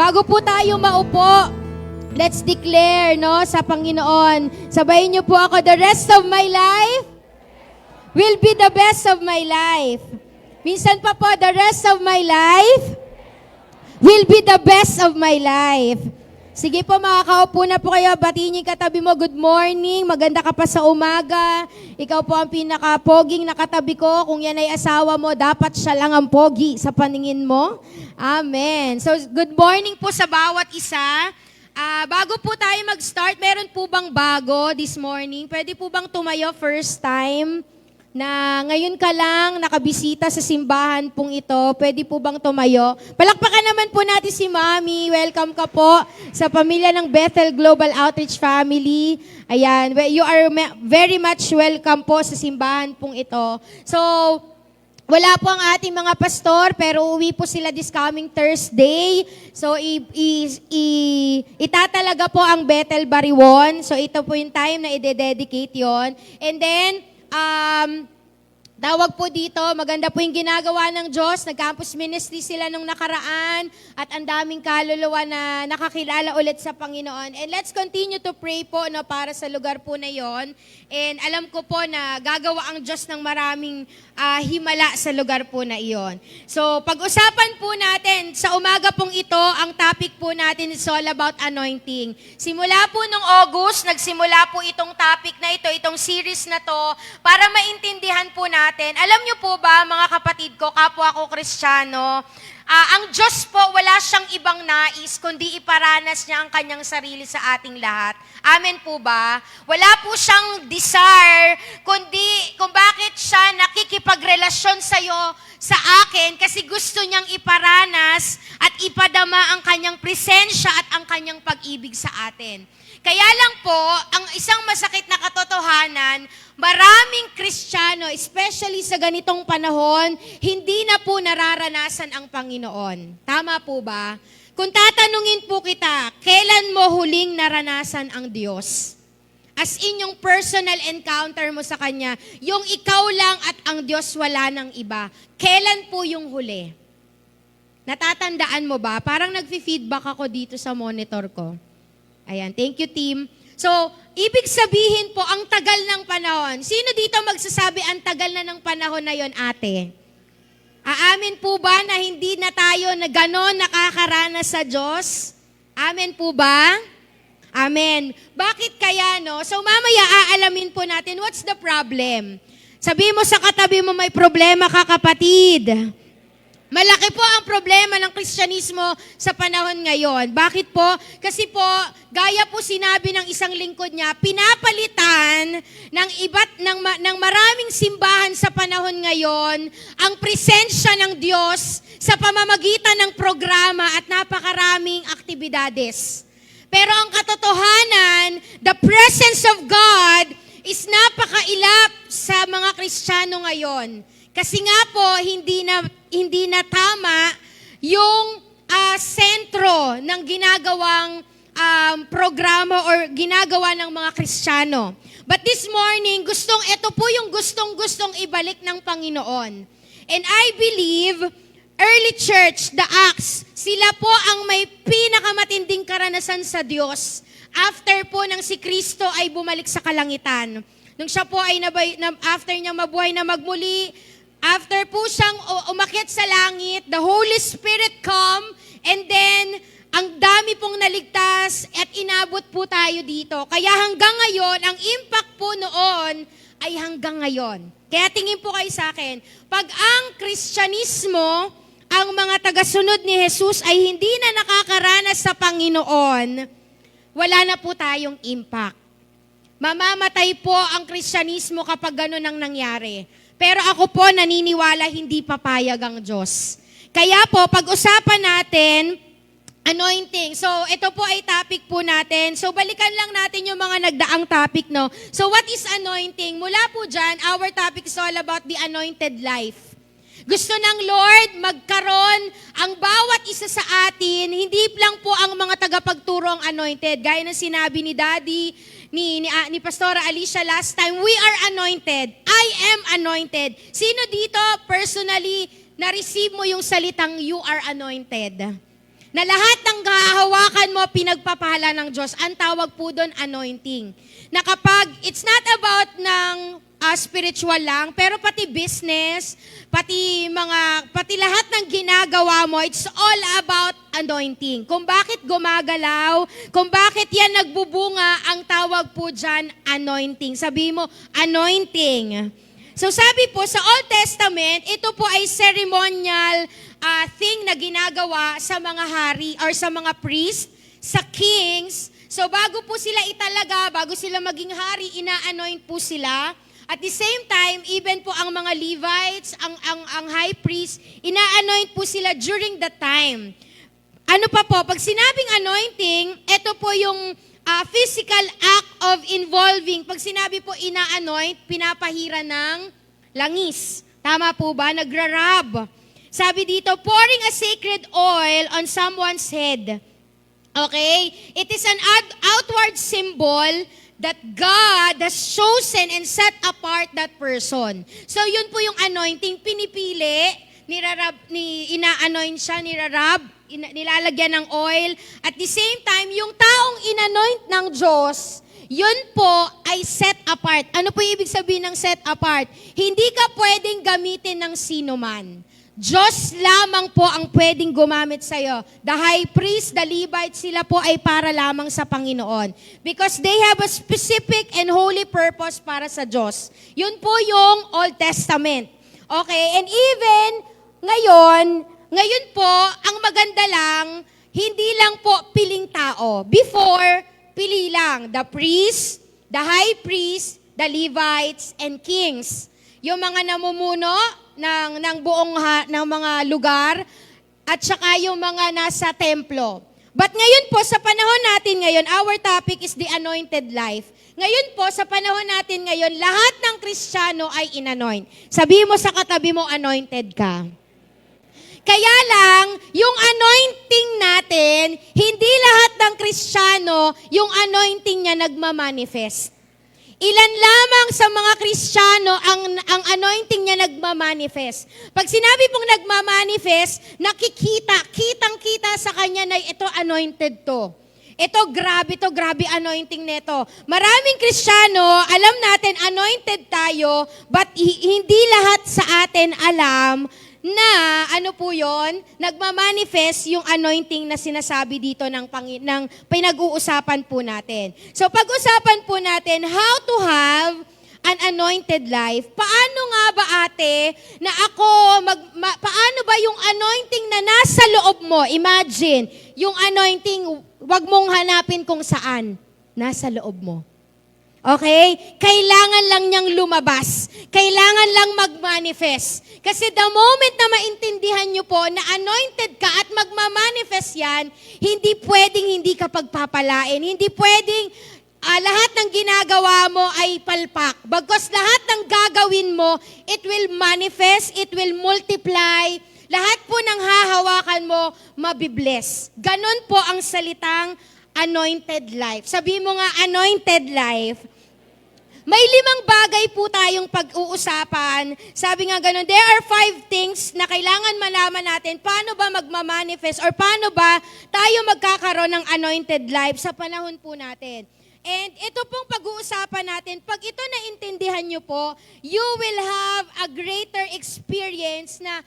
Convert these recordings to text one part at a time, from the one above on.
Bago po tayo maupo, let's declare, no, sa Panginoon. Sabayin niyo po ako, the rest of my life will be the best of my life. Minsan pa po, the rest of my life will be the best of my life. Sige po, makakaupo na po kayo. Batiin niyo yung katabi mo, good morning, maganda ka pa sa umaga. Ikaw po ang pinaka-poging nakatabi ko. Kung yan ay asawa mo, dapat siya lang ang pogi sa paningin mo. Amen. So, good morning po sa bawat isa. Bago po tayo mag-start, meron po bang bago this morning? Pwede po bang tumayo first time na ngayon ka lang nakabisita sa simbahan pong ito? Pwede po bang tumayo? Palakpakan naman po natin si Mami. Welcome ka po sa pamilya ng Bethel Global Outreach Family. Ayan, you are very much welcome po sa simbahan pong ito. So, wala po ang ating mga pastor, pero uwi po sila this coming Thursday. So, itatalaga po ang Bethel Bariwon. So, ito po yung time na i-dedicate yon. And then, tawag po dito, maganda po yung ginagawa ng Diyos. Nag-campus ministry sila nung nakaraan at ang daming kaluluwa na nakakilala ulit sa Panginoon. And let's continue to pray po, no, para sa lugar po na yon. And alam ko po na gagawa ang Diyos ng maraming himala sa lugar po na iyon. So, pag-usapan po natin, sa umaga pong ito, ang topic po natin is all about anointing. Simula po nung August, nagsimula po itong topic na ito, itong series na to, para maintindihan po natin. Alam niyo po ba, mga kapatid ko, kapwa ko Kristiyano, ang Diyos po, wala siyang ibang nais, kundi iparanas niya ang kanyang sarili sa ating lahat. Amen po ba? Wala po siyang desire, kundi kung bakit siya nakikipagrelasyon sa'yo, sa akin, kasi gusto niyang iparanas at ipadama ang kanyang presensya at ang kanyang pag-ibig sa atin. Kaya lang po, ang isang masakit na katotohanan, maraming Kristiyano, especially sa ganitong panahon, hindi na po nararanasan ang Panginoon. Tama po ba? Kung tatanungin po kita, kailan mo huling naranasan ang Diyos? As in yung personal encounter mo sa Kanya, yung ikaw lang at ang Diyos wala ng iba. Kailan po yung huli? Natatandaan mo ba? Parang nag-feedback ako dito sa monitor ko. Ayan, thank you team. So, ibig sabihin po, ang tagal ng panahon. Sino dito magsasabi ang tagal na ng panahon na yon, ate? Aamin po ba na hindi na tayo na gano'n nakakaranas sa Diyos? Amen po ba? Amen. Bakit kaya, no? So, mamaya aalamin po natin, what's the problem? Sabi mo sa katabi mo, may problema ka, kapatid. Malaki po ang problema ng Kristyanismo sa panahon ngayon. Bakit po? Kasi po, gaya po sinabi ng isang lingkod niya, pinapalitan ng maraming simbahan sa panahon ngayon ang presensya ng Diyos sa pamamagitan ng programa at napakaraming aktibidades. Pero ang katotohanan, the presence of God is napakailap sa mga Kristiyano ngayon. Kasi nga po, hindi na tama yung sentro ng ginagawang programa or ginagawa ng mga Kristiyano. But this morning, ito po yung gustong ibalik ng Panginoon. And I believe, early church, the Acts, sila po ang may pinakamatinding karanasan sa Diyos after po nang si Kristo ay bumalik sa kalangitan. Nung siya po ay after niya mabuhay na magmuli, after po siyang umakyat sa langit, the Holy Spirit come, and then, ang dami pong naligtas at inabot po tayo dito. Kaya hanggang ngayon, ang impact po noon ay hanggang ngayon. Kaya tingin po kayo sa akin, pag ang Kristyanismo, ang mga tagasunod ni Jesus ay hindi na nakakaranas sa Panginoon, wala na po tayong impact. Mamamatay po ang Kristyanismo kapag gano'n ang nangyari. Pero ako po naniniwala hindi papayag ang Diyos. Kaya po, pag-usapan natin, anointing. So, ito po ay topic po natin. So, balikan lang natin yung mga nagdaang topic, no? So, what is anointing? Mula po dyan, our topic is all about the anointed life. Gusto ng Lord magkaroon ang bawat isa sa atin, hindi lang po ang mga tagapagturo ang anointed. Gaya ng sinabi ni Daddy, ni Pastora Alicia last time, we are anointed. I am anointed. Sino dito personally na-receive mo yung salitang you are anointed? Na lahat ng hahawakan mo, pinagpapala ng Diyos. Ang tawag po doon, anointing. Na kapag, it's not about ng spiritual lang, pero pati business, pati lahat ng ginagawa mo, it's all about anointing. Kung bakit gumagalaw, kung bakit yan nagbubunga, ang tawag po dyan, anointing. Sabi mo, anointing. So sabi po, sa Old Testament, ito po ay ceremonial thing na ginagawa sa mga hari or sa mga priest, sa kings. So bago po sila italaga, bago sila maging hari, ina-anoint po sila. At the same time, even po ang mga Levites, ang high priest, ina-anoint po sila during that time. Ano pa po, pag sinabing anointing, ito po yung physical act of involving. Pag sinabi po ina-anoint, pinapahira ng langis. Tama po ba? Nagra-rub. Sabi dito, pouring a sacred oil on someone's head. Okay? It is an outward symbol that God has chosen and set apart that person. So yun po yung anointing, pinipili, ina-anoint siya, nirarab, nilalagyan ng oil. At the same time, yung taong inanoint ng Diyos, yun po ay set apart. Ano po yung ibig sabihin ng set apart? Hindi ka pwedeng gamitin ng sino man. Diyos lamang po ang pwedeng gumamit sa'yo. The high priest, the Levites, sila po ay para lamang sa Panginoon. Because they have a specific and holy purpose para sa Diyos. Yun po yung Old Testament. Okay, and even ngayon po, ang maganda lang, hindi lang po piling tao. Before, pili lang. The priest, the high priest, the Levites, and kings. Yung mga namumuno ng buong ng mga lugar, at saka yung mga nasa templo. But ngayon po, sa panahon natin ngayon, our topic is the anointed life. Ngayon po, sa panahon natin ngayon, lahat ng Kristiyano ay inanoint. Sabihin mo sa katabi mo, anointed ka. Kaya lang, yung anointing natin, hindi lahat ng Kristiyano, yung anointing niya nagmamanifest. Ilan lamang sa mga Kristiyano ang anointing niya nagmamanifest. Pag sinabi pong nagmamanifest, kitang-kita sa kanya na ito anointed to. Ito grabe anointing nito. Maraming Kristiyano, alam natin anointed tayo, but hindi lahat sa atin alam na ano po yon, nagmamanifest yung anointing na sinasabi dito ng pinag-uusapan po natin. So pag-usapan po natin how to have an anointed life. Paano nga ba ate na paano ba yung anointing na nasa loob mo? Imagine, yung anointing, wag mong hanapin kung saan, nasa loob mo. Okay? Kailangan lang niyang lumabas. Kailangan lang mag-manifest. Kasi the moment na maintindihan niyo po na anointed ka at magmamanifest yan, hindi pwedeng hindi ka pagpapalain. Hindi pwedeng lahat ng ginagawa mo ay palpak. Bagkus lahat ng gagawin mo, it will manifest, it will multiply. Lahat po ng hahawakan mo, mabibless. Ganon po ang salitang anointed life. Sabi mo nga, anointed life. May 5 bagay po tayong pag-uusapan. Sabi nga ganun, there are 5 things na kailangan malaman natin paano ba magmamanifest or paano ba tayo magkakaroon ng anointed life sa panahon po natin. And ito pong pag-uusapan natin, pag ito naintindihan nyo po, you will have a greater experience na,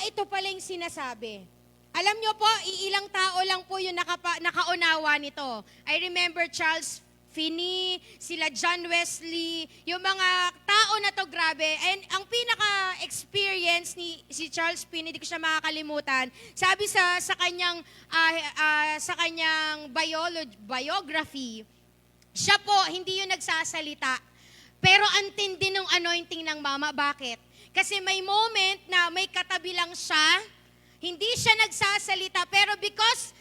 ito pala yung sinasabi. Alam nyo po, ilang tao lang po yung nakaunawa nito. I remember Charles Finney, sila John Wesley, yung mga tao na to grabe. And ang pinaka-experience ni si Charles Finney, di ko siya makakalimutan. Sabi sa kanyang biography, siya po hindi yung nagsasalita. Pero ang tindi ng anointing ng mama. Bakit? Kasi may moment na may katabi lang siya, hindi siya nagsasalita, pero because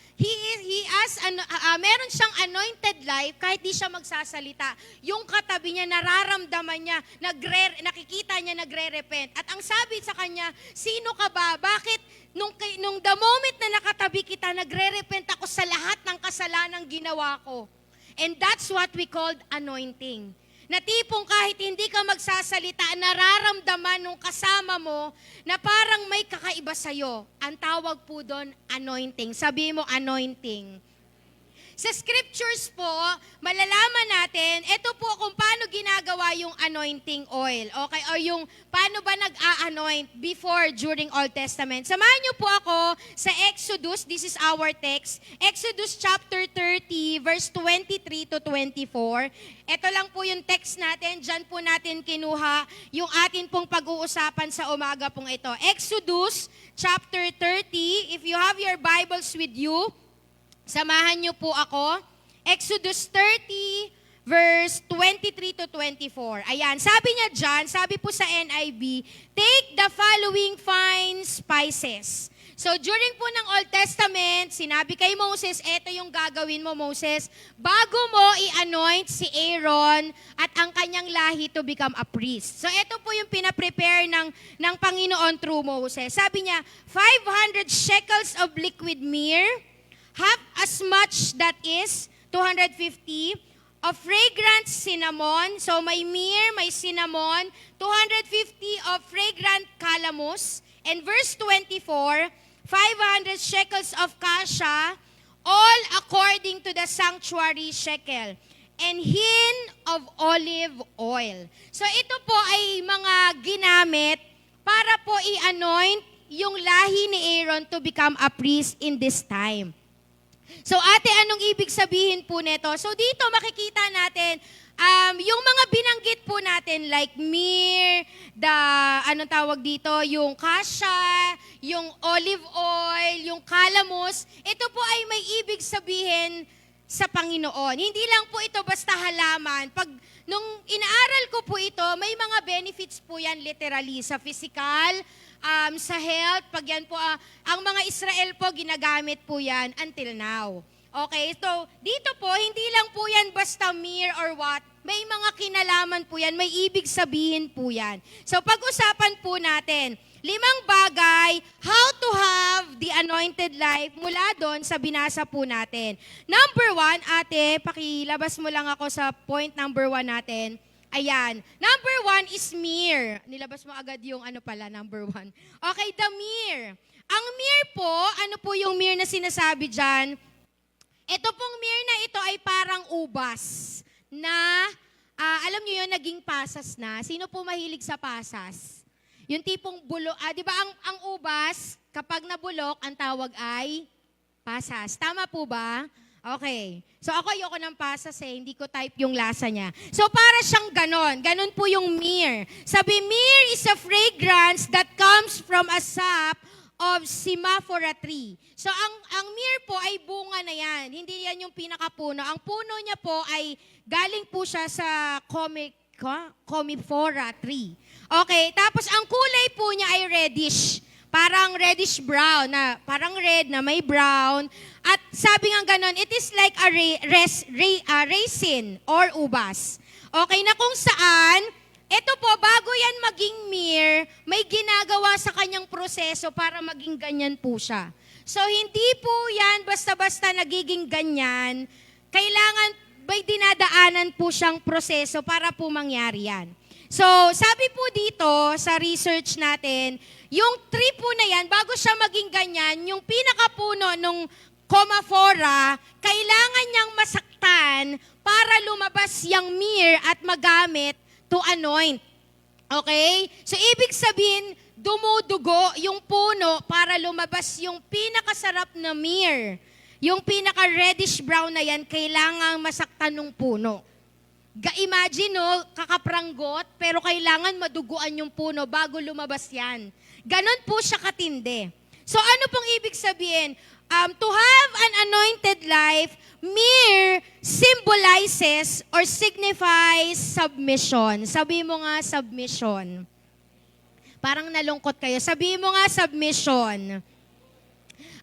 meron siyang anointed life, kahit di siya magsasalita, yung katabi niya, nararamdaman niya, nakikita niya, nagre-repent. At ang sabi sa kanya, sino ka ba? Bakit nung the moment na nakatabi kita, nagre-repent ako sa lahat ng kasalanang ginawa ko? And that's what we called anointing. Na tipong kahit hindi ka magsasalita, nararamdaman nung kasama mo na parang may kakaiba sa'yo. Ang tawag po doon, anointing. Sabi mo, anointing. Sa scriptures po, malalaman natin, ito po kung paano ginagawa yung anointing oil. Okay? O yung paano ba nag-a-anoint before, during Old Testament. Samahan niyo po ako sa Exodus, this is our text. Exodus chapter 30, verse 23 to 24. Ito lang po yung text natin. Diyan po natin kinuha yung atin pong pag-uusapan sa umaga pong ito. Exodus chapter 30, if you have your Bibles with you, samahan niyo po ako. Exodus 30, verse 23 to 24. Ayan, sabi niya dyan, sabi po sa NIV, take the following fine spices. So during po ng Old Testament, sinabi kay Moses, eto yung gagawin mo Moses, bago mo i-anoint si Aaron at ang kanyang lahi to become a priest. So eto po yung pinaprepare ng Panginoon through Moses. Sabi niya, 500 shekels of liquid myrrh, half as much, that is 250, of fragrant cinnamon. So may myrrh, may cinnamon, 250 of fragrant calamus. And verse 24, 500 shekels of kasha, all according to the sanctuary shekel. And hin of olive oil. So ito po ay mga ginamit para po i-anoint yung lahi ni Aaron to become a priest in this time. So ate, anong ibig sabihin po nito? So dito makikita natin, yung mga binanggit po natin like myrrh, anong tawag dito, yung kasha, yung olive oil, yung calamus, ito po ay may ibig sabihin sa Panginoon. Hindi lang po ito basta halaman. Nung inaaral ko po ito, may mga benefits po yan literally sa physical, sa health, pag yan po, ang mga Israel po, ginagamit po yan until now. Okay, so dito po, hindi lang po yan basta myrrh or what, may mga kinalaman po yan, may ibig sabihin po yan. So pag-usapan po natin, 5 bagay, how to have the anointed life mula doon sa binasa po natin. Number 1, ate, pakilabas mo lang ako sa point number 1 natin. Ayan. Number 1 is myrrh. Nilabas mo agad yung number 1. Okay, the myrrh. Ang myrrh po, ano po yung myrrh na sinasabi dyan? Ito pong myrrh na ito ay parang ubas na, alam nyo yun, naging pasas na. Sino po mahilig sa pasas? Yung tipong bulok, di ba ang ubas, kapag nabulok, ang tawag ay pasas. Tama po ba? Okay. So ako ayoko ng pasas hindi ko type yung lasa niya. So para siyang ganon. Ganon po yung myrrh. Sabi, myrrh is a fragrance that comes from a sap of Semaphora tree. So ang myrrh po ay bunga na yan. Hindi yan yung pinakapuno. Ang puno niya po ay galing po siya sa Commiphora tree. Okay, tapos ang kulay po niya ay reddish. Parang reddish brown, na parang red na may brown. At sabi nga ganon, it is like a raisin or ubas. Okay, na kung saan, ito po, bago yan maging myrrh, may ginagawa sa kanyang proseso para maging ganyan po siya. So, hindi po yan basta-basta nagiging ganyan. Kailangan may dinadaanan po siyang proseso para po mangyari yan. So, sabi po dito sa research natin, yung tree po na yan, bago siya maging ganyan, yung pinakapuno nung Commiphora, kailangan niyang masaktan para lumabas yung myrrh at magamit to anoint. Okay? So, ibig sabihin, dumudugo yung puno para lumabas yung pinakasarap na myrrh. Yung pinaka-reddish brown na yan, kailangan masaktan ng puno. Imagine, no, kakaprangot, pero kailangan maduguan yung puno bago lumabas yan. Ganon po siya katindi. So ano pong ibig sabihin? To have an anointed life, myrrh symbolizes or signifies submission. Sabi mo nga, submission. Parang nalungkot kayo. Sabi mo nga, submission.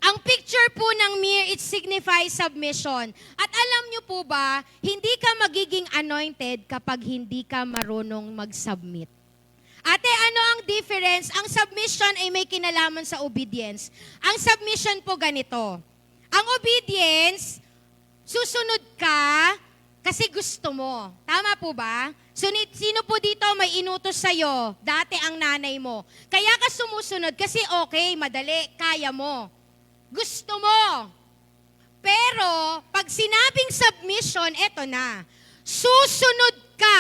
Ang picture po ng myrrh, it signifies submission. At alam nyo po ba, hindi ka magiging anointed kapag hindi ka marunong mag-submit. Ate, ano ang difference? Ang submission ay may kinalaman sa obedience. Ang submission po ganito. Ang obedience, susunod ka Kasi gusto mo. Tama po ba? Sino po dito may inutos sa'yo? Dati ang nanay mo. Kaya ka sumusunod kasi okay, madali, kaya mo. Gusto mo. Pero, pag sinabing submission, eto na. Susunod ka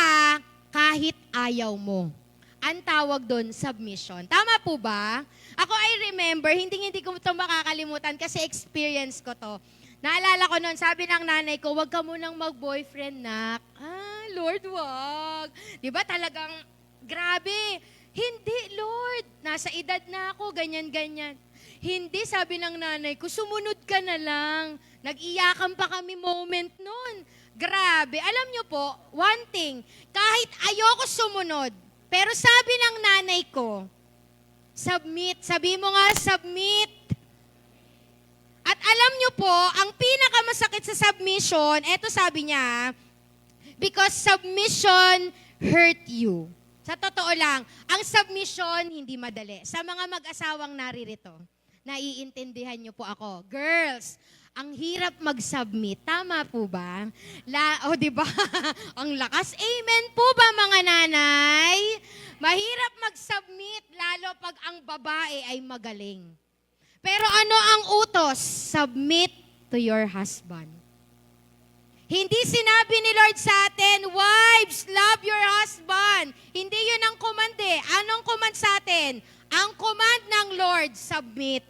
kahit ayaw mo. Ang tawag doon, submission. Tama po ba? Ako, I remember, hindi ko ito makakalimutan kasi experience ko to. Naalala ko noon, sabi ng nanay ko, wag ka munang mag-boyfriend, nak. Lord, wag. Di ba talagang, grabe. Hindi, Lord. Nasa edad na ako, ganyan-ganyan. Hindi, sabi ng nanay ko, sumunod ka na lang. Nag-iyakan pa kami moment noon. Grabe. Alam niyo po, one thing, kahit ayoko sumunod, pero sabi ng nanay ko, submit. Sabi mo nga, submit. At alam niyo po, ang pinakamasakit sa submission, eto sabi niya, because submission hurt you. Sa totoo lang, ang submission hindi madali. Sa mga mag-asawang naririto, naiintindihan niyo po ako. Girls, ang hirap mag-submit. Tama po ba? Di ba? Ang lakas. Amen po ba mga nanay? Mahirap mag-submit lalo pag ang babae ay magaling. Pero ano ang utos? Submit to your husband. Hindi sinabi ni Lord sa atin, wives, love your husband. Hindi yun ang command eh. Anong command sa atin? Ang command ng Lord, submit.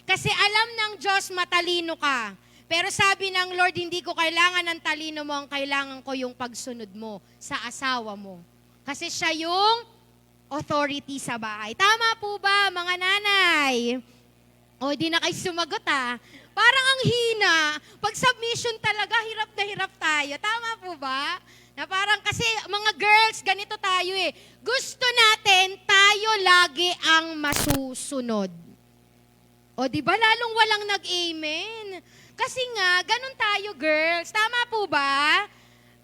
Kasi alam ng Diyos, matalino ka. Pero sabi ng Lord, hindi ko kailangan ng talino mo, ang kailangan ko yung pagsunod mo sa asawa mo. Kasi siya yung authority sa bahay. Tama po ba, mga nanay? O, di na kayo sumagot Parang ang hina. Pag submission talaga, hirap na hirap tayo. Tama po ba? Na parang kasi mga girls, ganito tayo eh. Gusto natin, tayo lagi ang masusunod. O, di ba lalong walang nag-amen? Kasi nga, ganun tayo girls. Tama po ba?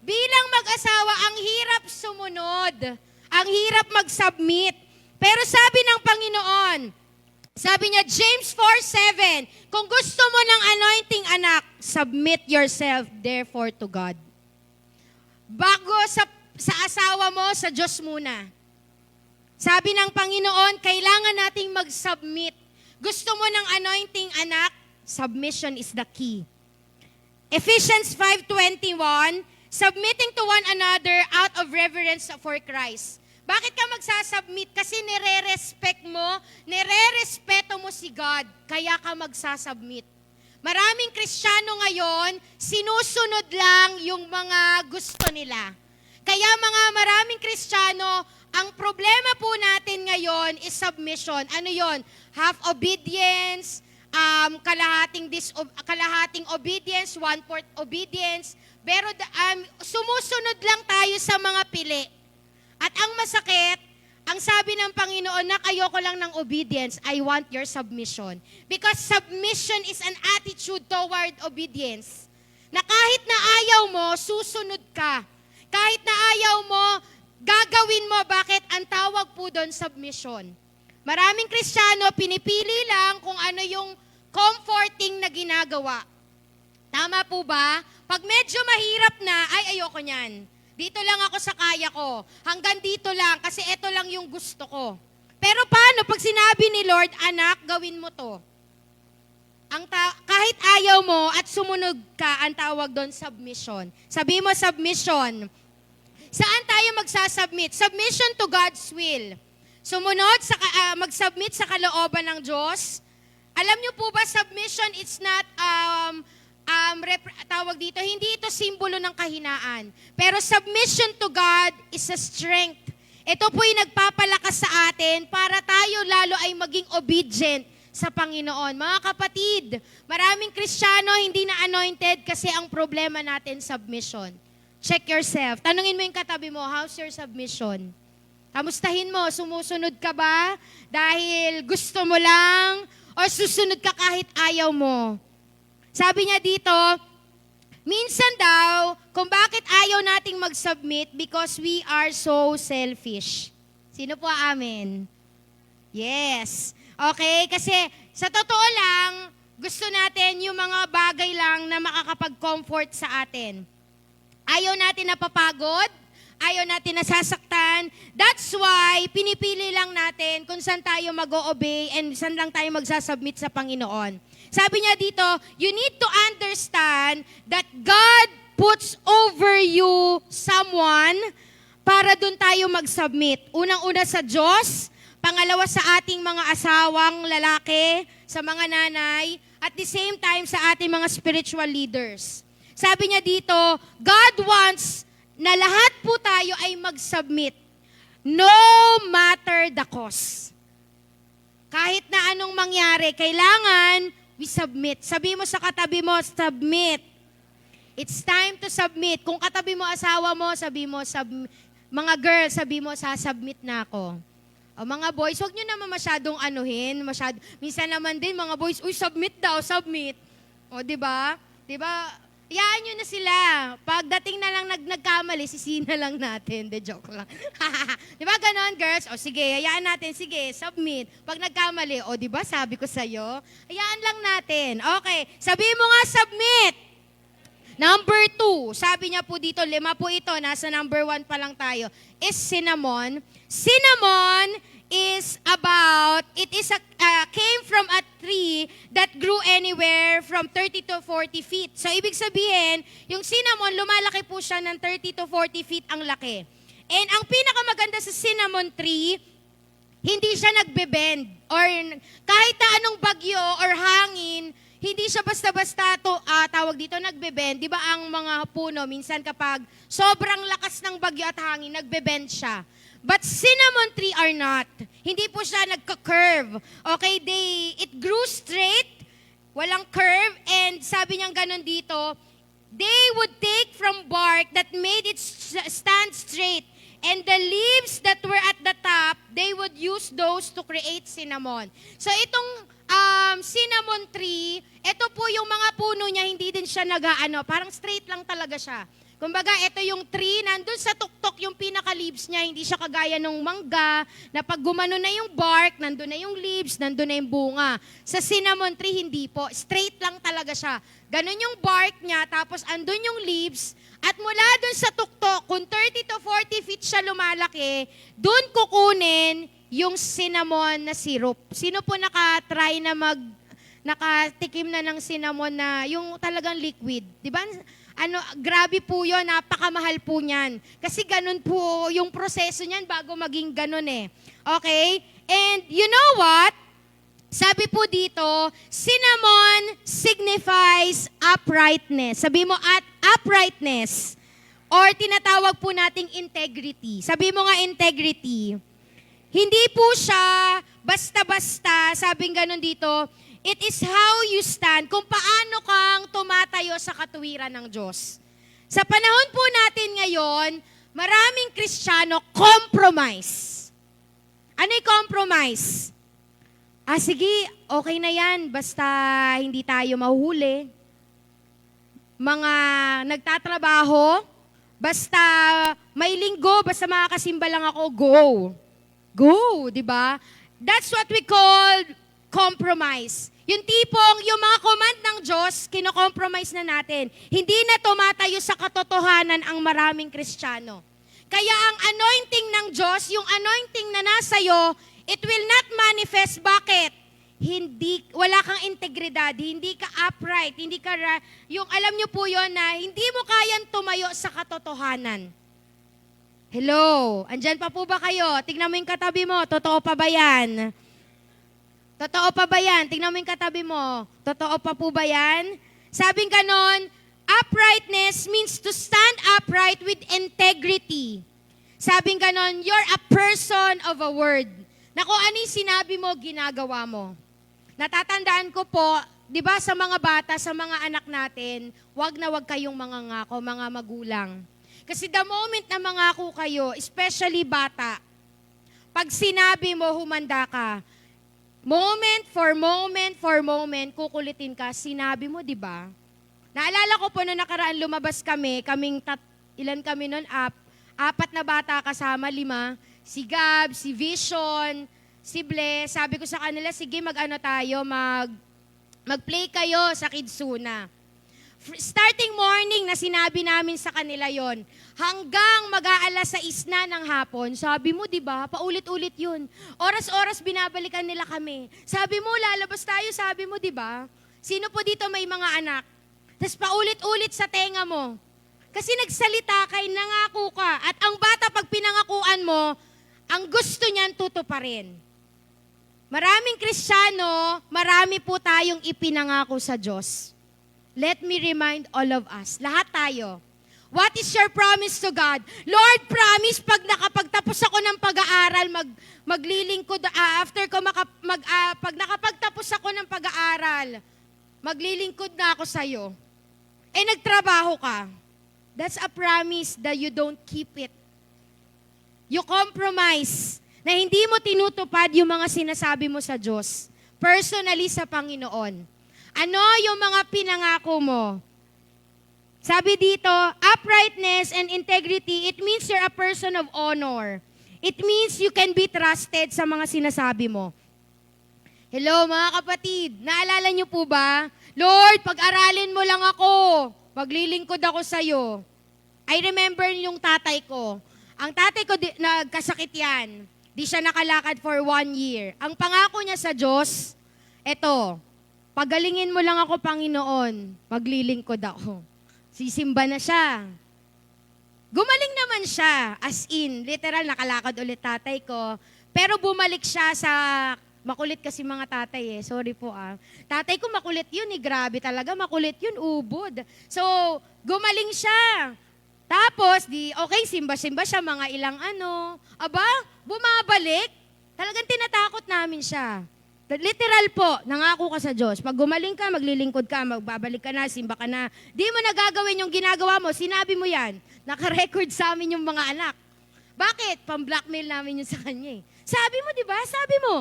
Bilang mag-asawa, ang hirap sumunod. Ang hirap mag-submit. Pero sabi ng Panginoon, sabi niya, James 4:7, kung gusto mo ng anointing anak, submit yourself therefore to God. Bago sa asawa mo, sa Diyos muna. Sabi ng Panginoon, kailangan nating mag-submit. Gusto mo ng anointing anak, submission is the key. Ephesians 5:21, submitting to one another out of reverence for Christ. Bakit ka magsasubmit? Kasi nire-respeto mo si God, kaya ka magsasubmit. Maraming Kristiyano ngayon, sinusunod lang yung mga gusto nila. Kaya maraming Kristiyano, ang problema po natin ngayon is submission. Ano yon? Half obedience, kalahating obedience, 1/4 obedience. Pero sumusunod lang tayo sa mga pili. At ang masakit, ang sabi ng Panginoon na ayoko lang ng obedience, I want your submission. Because submission is an attitude toward obedience. Na kahit na ayaw mo, susunod ka. Kahit na ayaw mo, gagawin mo. Bakit? Ang tawag po doon, submission. Maraming Kristiyano, pinipili lang kung ano yung comforting na ginagawa. Tama po ba? Pag medyo mahirap na, ay ayoko niyan. Dito lang ako sa kaya ko. Hanggang dito lang, kasi ito lang yung gusto ko. Pero paano pag sinabi ni Lord, anak, gawin mo to? Kahit ayaw mo at sumunod ka, ang tawag doon, submission. Sabi mo, submission. Saan tayo magsasubmit? Submission to God's will. Sumunod, mag-submit sa kalooban ng Diyos. Alam niyo po ba, submission, it's not tawag dito, hindi ito simbolo ng kahinaan. Pero submission to God is a strength. Ito po yung nagpapalakas sa atin para tayo lalo ay maging obedient sa Panginoon. Mga kapatid, maraming Kristiyano hindi na anointed kasi ang problema natin submission. Check yourself. Tanungin mo yung katabi mo, how's your submission? Kamustahin mo, sumusunod ka ba dahil gusto mo lang o susunod ka kahit ayaw mo? Sabi niya dito, minsan daw, kung bakit ayaw nating mag-submit, because we are so selfish. Sino po amin? Yes. Okay, kasi sa totoo lang, gusto natin yung mga bagay lang na makakapag-comfort sa atin. Ayaw natin napapagod, ayaw natin nasasaktan. That's why pinipili lang natin kung saan tayo mag-o-obey and saan lang tayo magsasubmit sa Panginoon. Sabi niya dito, you need to understand that God puts over you someone para dun tayo mag-submit. Unang-una sa Diyos, pangalawa sa ating mga asawang lalaki, sa mga nanay, at the same time sa ating mga spiritual leaders. Sabi niya dito, God wants na lahat po tayo ay mag-submit, no matter the cost. Kahit na anong mangyari, kailangan we submit. Sabi mo sa katabi mo, submit. It's time to submit. Kung katabi mo asawa mo, sabi mo, mga girls, sabi mo, sasubmit na ako. O mga boys, huwag nyo naman masyadong anuhin. Minsan naman din, mga boys, uy, submit daw, submit. O, di ba? Di ba? Iyaan nyo na sila. Pagdating na lang nagkamali, sisina lang natin. De joke lang. Di ba ganon, girls? O sige, hayaan natin. Sige, submit. Pag nagkamali, o di ba sabi ko sa'yo, hayaan lang natin. Okay, sabi mo nga, submit. Number 2, sabi niya po dito, 5 po ito, nasa number 1 pa lang tayo, is cinnamon. Cinnamon came from a tree that grew anywhere from 30 to 40 feet. So, ibig sabihin, yung cinnamon, lumalaki po siya ng 30 to 40 feet ang laki. And ang pinakamaganda sa cinnamon tree, hindi siya nagbe-bend. Or kahit na anong bagyo or hangin, hindi siya basta-basta tawag dito, nagbe-bend. Di ba ang mga puno, minsan kapag sobrang lakas ng bagyo at hangin, nagbe-bend siya. But cinnamon tree are not. Hindi po siya nagka-curve. Okay, it grew straight, walang curve, and sabi niyang ganun dito, they would take from bark that made it stand straight, and the leaves that were at the top, they would use those to create cinnamon. So itong cinnamon tree, ito po yung mga puno niya, hindi din siya parang straight lang talaga siya. Kumbaga, ito yung tree, nandun sa tuktok yung pinaka-leaves niya, hindi siya kagaya ng mangga, na pag gumano na yung bark, nandun na yung leaves, nandun na yung bunga. Sa cinnamon tree, hindi po. Straight lang talaga siya. Ganun yung bark niya, tapos andun yung leaves, at mula dun sa tuktok, kung 30 to 40 feet siya lumalaki, dun kukunin yung cinnamon na syrup. Sino po nakatry na nakatikim na ng cinnamon na yung talagang liquid? Di ba? Grabe po yun, napakamahal po niyan. Kasi ganun po yung proseso niyan bago maging ganun eh. Okay? And you know what? Sabi po dito, cinnamon signifies uprightness. Sabi mo at uprightness. Or tinatawag po nating integrity. Sabi mo nga integrity. Hindi po siya basta-basta, sabing ganun dito, it is how you stand, kung paano kang tumatayo sa katuwiran ng Diyos. Sa panahon po natin ngayon, maraming Kristiyano compromise. Ano yung compromise? Sige, okay na yan, basta hindi tayo mahuhuli. Mga nagtatrabaho, basta may linggo, basta makakasimba lang ako, go. Go, di ba? That's what we call compromise. Yung tipong, yung mga command ng Diyos, kino-compromise na natin. Hindi na tumatayo sa katotohanan ang maraming Kristiyano. Kaya ang anointing ng Diyos, yung anointing na nasa'yo, it will not manifest. Bakit? Wala kang integridad, hindi ka upright, hindi ka, yung alam nyo po yon na hindi mo kayang tumayo sa katotohanan. Hello, andyan pa po ba kayo? Tignan mo yung katabi mo, totoo pa ba yan? Totoo pa ba yan? Tingnan mo yung katabi mo. Totoo pa po ba yan? Sabing ganon, uprightness means to stand upright with integrity. Sabing ganon, you're a person of a word. Na kung ano yung sinabi mo, ginagawa mo. Natatandaan ko po, di ba sa mga bata, sa mga anak natin, wag na wag kayong mangangako, mga magulang. Kasi the moment na mangako kayo, especially bata, pag sinabi mo, humanda ka, moment for moment, kukulitin ka, sinabi mo, di ba? Naalala ko po, noong nakaraan lumabas kami, ilan kami noon, 4 na bata kasama, 5, si Gab, si Vision, si Bless, sabi ko sa kanila, sige mag-play kayo sa Kidsuna. Starting morning na sinabi namin sa kanila yon, hanggang mag-aalas 6 na ng hapon, sabi mo, di ba, paulit-ulit yun. Oras-oras binabalikan nila kami. Sabi mo, lalabas tayo, sabi mo, di ba? Sino po dito may mga anak? Tapos paulit-ulit sa tenga mo. Kasi nagsalita kay nangako ka. At ang bata pag pinangakuan mo, ang gusto niyan tutuparin. Maraming Kristiyano, marami po tayong ipinangako sa Diyos. Let me remind all of us, lahat tayo. What is your promise to God? Lord, promise pag nakapagtapos ako ng pag-aaral, maglilingkod, pag nakapagtapos ako ng pag-aaral, maglilingkod na ako sa'yo. Eh nagtrabaho ka. That's a promise that you don't keep it. You compromise na hindi mo tinutupad yung mga sinasabi mo sa Diyos. Personally sa Panginoon. Ano yung mga pinangako mo? Sabi dito, uprightness and integrity, it means you're a person of honor. It means you can be trusted sa mga sinasabi mo. Hello mga kapatid, naalala niyo po ba? Lord, pag-aralin mo lang ako, maglilingkod ako sa'yo. I remember yung tatay ko. Ang tatay ko, nagkasakit yan. Di siya nakalakad for 1 year. Ang pangako niya sa Diyos, eto, pagalingin mo lang ako, Panginoon, maglilingkod ako. Sisimba na siya. Gumaling naman siya, as in, literal, nakalakad ulit tatay ko. Pero bumalik siya sa, makulit kasi mga tatay sorry po Tatay ko makulit yun grabe talaga, makulit yun, ubod. So, gumaling siya. Tapos, okay, simba-simba siya, mga ilang bumabalik. Talagang tinatakot namin siya. Literal po, nangako ka sa Diyos. Pag gumaling ka, maglilingkod ka, magbabalik ka na, simba ka na. Di mo nagagawin yung ginagawa mo, sinabi mo yan. Naka-record sa amin yung mga anak. Bakit? Pang-blackmail namin yun sa kanya Sabi mo, di ba? Sabi mo.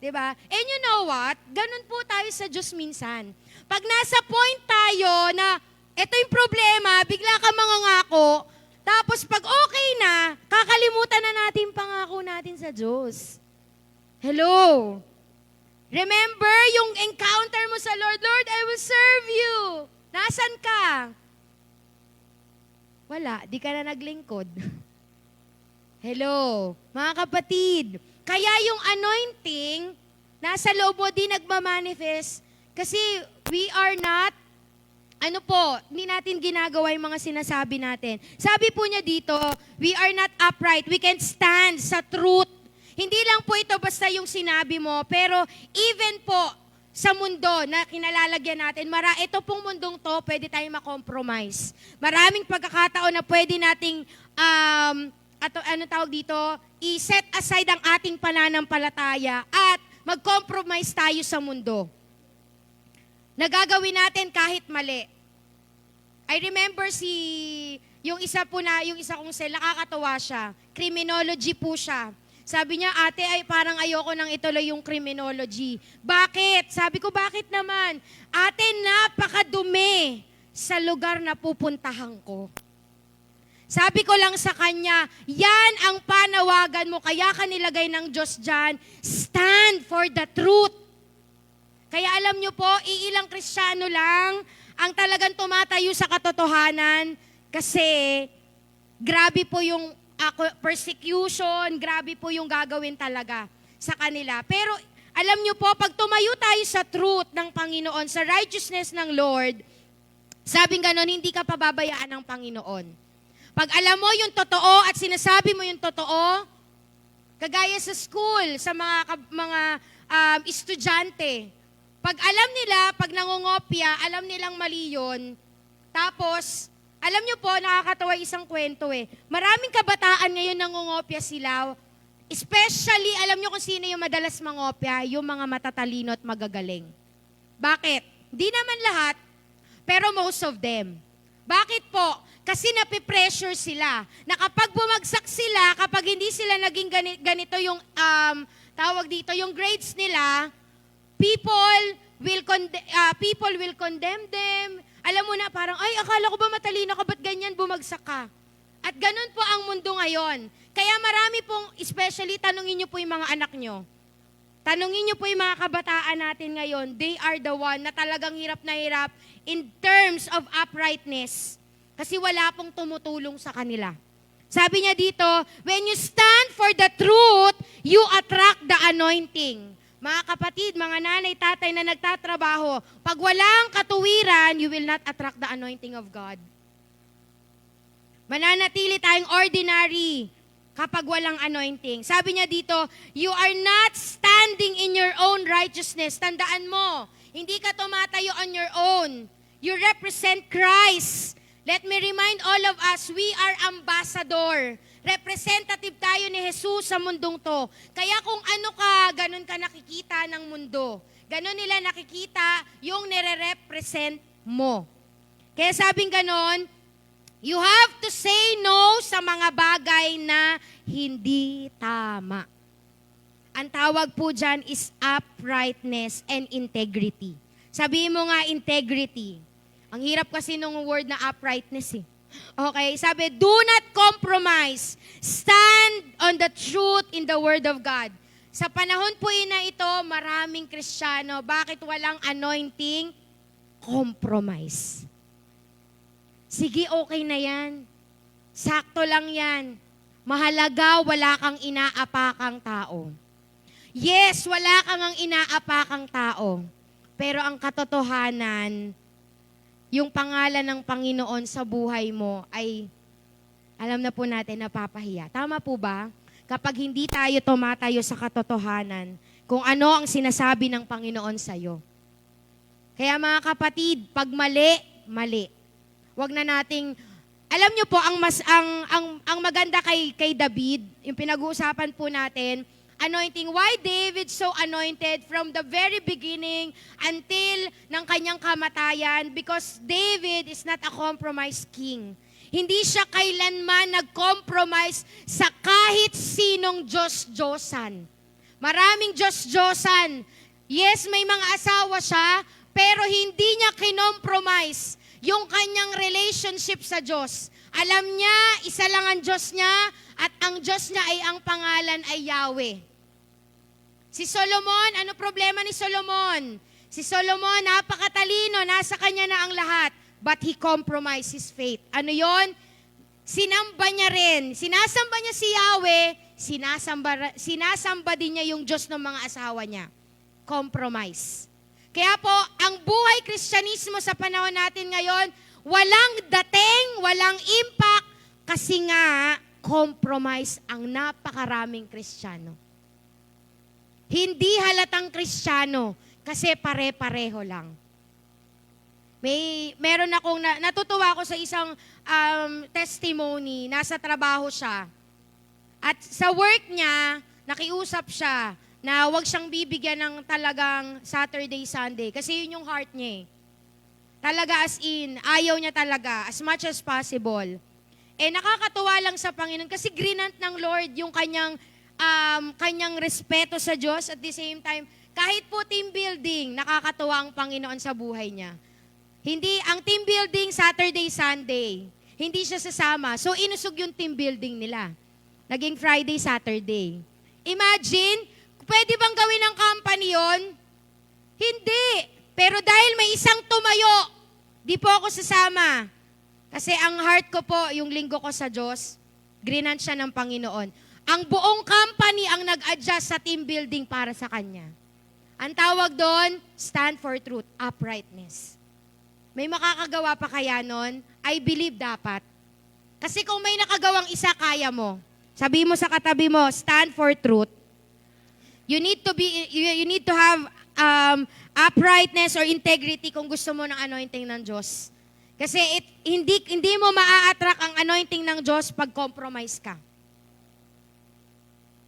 Di ba? And you know what? Ganun po tayo sa Diyos minsan. Pag nasa point tayo na, eto yung problema, bigla ka mangangako, tapos pag okay na, kakalimutan na natin pangako natin sa Diyos. Hello? Remember yung encounter mo sa Lord, Lord, I will serve you. Nasaan ka? Wala, di ka na naglingkod. Hello, mga kapatid. Kaya yung anointing, nasa loob mo din nagmamanifest kasi we are not, hindi natin ginagawa yung mga sinasabi natin. Sabi po niya dito, we are not upright. We can stand sa truth. Hindi lang po ito basta yung sinabi mo, pero even po sa mundo na kinalalagyan natin, ito pong mundong to, pwede tayong makompromise. Maraming pagkakataon na pwede nating, i-set aside ang ating pananampalataya at mag-compromise tayo sa mundo. Nagagawin natin kahit mali. I remember yung isa kong sel, nakakatawa siya. Criminology po siya. Sabi niya, ate, parang ayoko nang ituloy yung criminology. Bakit? Sabi ko, bakit naman? Ate, napakadumi sa lugar na pupuntahan ko. Sabi ko lang sa kanya, yan ang panawagan mo, kaya ka nilagay ng Diyos dyan, stand for the truth. Kaya alam niyo po, iilang Kristiyano lang ang talagang tumatayo sa katotohanan kasi grabe po yung persecution, grabe po yung gagawin talaga sa kanila. Pero alam niyo po, pag tumayo tayo sa truth ng Panginoon, sa righteousness ng Lord, sabing ganon, hindi ka pababayaan ng Panginoon. Pag alam mo yung totoo at sinasabi mo yung totoo, kagaya sa school, sa mga estudyante, pag alam nila, pag nangungopya, alam nilang mali yun, tapos, alam niyo po, nakakatawa isang kwento Maraming kabataan ngayon nangungopya sila. Especially, alam niyo kung sino yung madalas mangopya? Yung mga matatalino at magagaling. Bakit? Di naman lahat, pero most of them. Bakit po? Kasi napipressure sila. Na kapag bumagsak sila, kapag hindi sila naging ganito yung, yung grades nila, people will condemn them. Alam mo na, parang, ay, akala ko ba matalino ka, ba't ganyan bumagsak ka? At ganun po ang mundo ngayon. Kaya marami pong, especially, tanungin niyo po yung mga anak niyo. Tanungin niyo po yung mga kabataan natin ngayon, they are the one na talagang hirap na hirap in terms of uprightness. Kasi wala pong tumutulong sa kanila. Sabi niya dito, when you stand for the truth, you attract the anointing. Mga kapatid, mga nanay, tatay na nagtatrabaho, pag walang katuwiran, you will not attract the anointing of God. Mananatili tayong ordinary kapag walang anointing. Sabi niya dito, you are not standing in your own righteousness. Tandaan mo, hindi ka tumatayo on your own. You represent Christ. Let me remind all of us, we are ambassador. Representative tayo ni Jesus sa mundong to. Kaya kung ano ka, ganun ka nakikita ng mundo. Ganun nila nakikita yung nire-represent mo. Kaya sabing ganon, you have to say no sa mga bagay na hindi tama. Ang tawag po dyan is uprightness and integrity. Sabihin mo nga integrity. Ang hirap kasi nung word na uprightness eh. Okay, sabi, do not compromise. Stand on the truth in the Word of God. Sa panahon po na ito, maraming Kristiyano, bakit walang anointing? Compromise. Sige, okay na yan. Sakto lang yan. Mahalaga, wala kang inaapakang tao. Yes, wala kang ang inaapakang tao. Pero ang katotohanan, yung pangalan ng Panginoon sa buhay mo ay, alam na po natin, napapahiya. Tama po ba? Kapag hindi tayo tumatayo sa katotohanan, kung ano ang sinasabi ng Panginoon sa'yo. Kaya mga kapatid, pag mali, mali. Huwag na nating, alam nyo po, ang maganda kay David, yung pinag-uusapan po natin, anointing. Why David so anointed from the very beginning until ng kanyang kamatayan? Because David is not a compromised king. Hindi siya kailanman nag-compromise sa kahit sinong Diyos-Diyosan. Maraming Diyos-Diyosan. Yes, may mga asawa siya, pero hindi niya kinompromise yung kanyang relationship sa Diyos. Alam niya, isa lang ang Diyos niya, at ang Diyos niya ay ang pangalan ay Yahweh. Si Solomon, ano problema ni Solomon? Si Solomon, napakatalino, nasa kanya na ang lahat. But he compromised his faith. Ano yon? Sinamba niya rin. Sinasamba niya si Yahweh, sinasamba din niya yung Diyos ng mga asawa niya. Compromise. Kaya po, ang buhay Kristyanismo sa panahon natin ngayon, walang dating, walang impact, kasi nga, compromise ang napakaraming Kristiyano. Hindi halatang Kristiyano kasi pare-pareho lang. Meron akong, natutuwa ako sa isang testimony, nasa trabaho siya. At sa work niya, nakiusap siya na huwag siyang bibigyan ng talagang Saturday, Sunday. Kasi yun yung heart niya eh. Talaga as in, ayaw niya talaga, as much as possible. Eh nakakatuwa lang sa Panginoon kasi grinant ng Lord yung kanyang respeto sa Diyos at the same time, kahit po team building, nakakatuwa ang Panginoon sa buhay niya. Hindi, ang team building Saturday, Sunday, hindi siya sasama. So inusog yung team building nila. Naging Friday, Saturday. Imagine, pwede bang gawin ng company yon? Hindi. Pero dahil may isang tumayo, di po ako sasama. Kasi ang heart ko po, yung linggo ko sa Diyos, grinant siya ng Panginoon. Ang buong company ang nag-adjust sa team building para sa kanya. Ang tawag doon, stand for truth, uprightness. May makakagawa pa kaya nun? I believe dapat. Kasi kung may nakagawang isa, kaya mo. Sabi mo sa katabi mo, stand for truth. You need to have uprightness or integrity kung gusto mo ng anointing ng Diyos. Kasi hindi mo maa-attract ang anointing ng Diyos pag compromise ka.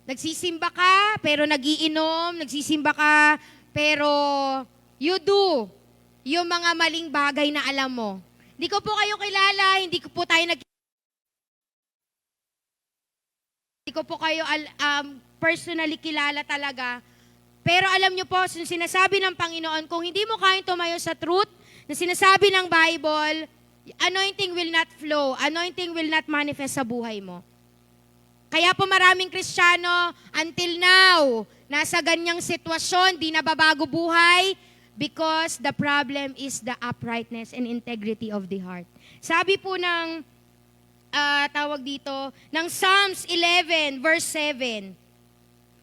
Nagsisimba ka, pero nagiinom. Nagsisimba ka, pero you do yung mga maling bagay na alam mo. Hindi ko po kayo kilala, hindi ko po kayo personally kilala talaga. Pero alam nyo po, sinasabi ng Panginoon, kung hindi mo kayang tumayo sa truth, na sinasabi ng Bible, anointing will not flow, anointing will not manifest sa buhay mo. Kaya po maraming Kristiyano, until now, nasa ganyang sitwasyon, di nababago buhay, because the problem is the uprightness and integrity of the heart. Sabi po ng, tawag dito, ng Psalms 11 verse 7.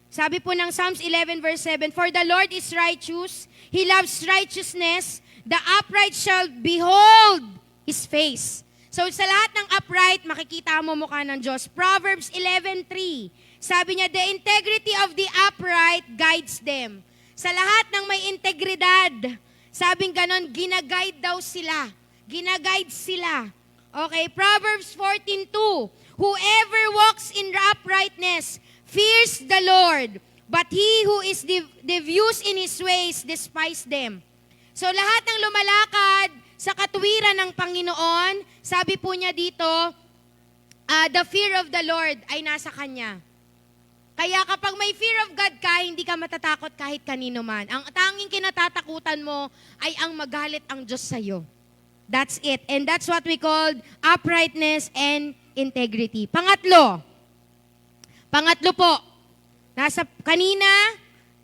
Sabi po ng Psalms 11 verse 7, For the Lord is righteous, He loves righteousness, the upright shall behold His face. So sa lahat ng upright, makikita mo mukha ng Diyos. Proverbs 11:3, sabi niya, the integrity of the upright guides them. Sa lahat ng may integridad, sabing ganon, ginaguide daw sila. Ginaguide sila. Okay, Proverbs 14:2, whoever walks in uprightness fears the Lord, but he who is devious in his ways despise them. So lahat ng lumalakad sa katuwiran ng Panginoon, sabi po niya dito, the fear of the Lord ay nasa Kanya. Kaya kapag may fear of God ka, hindi ka matatakot kahit kanino man. Ang tanging kinatatakutan mo ay ang magalit ang Diyos sa'yo. That's it. And that's what we call uprightness and integrity. Pangatlo po, nasa kanina,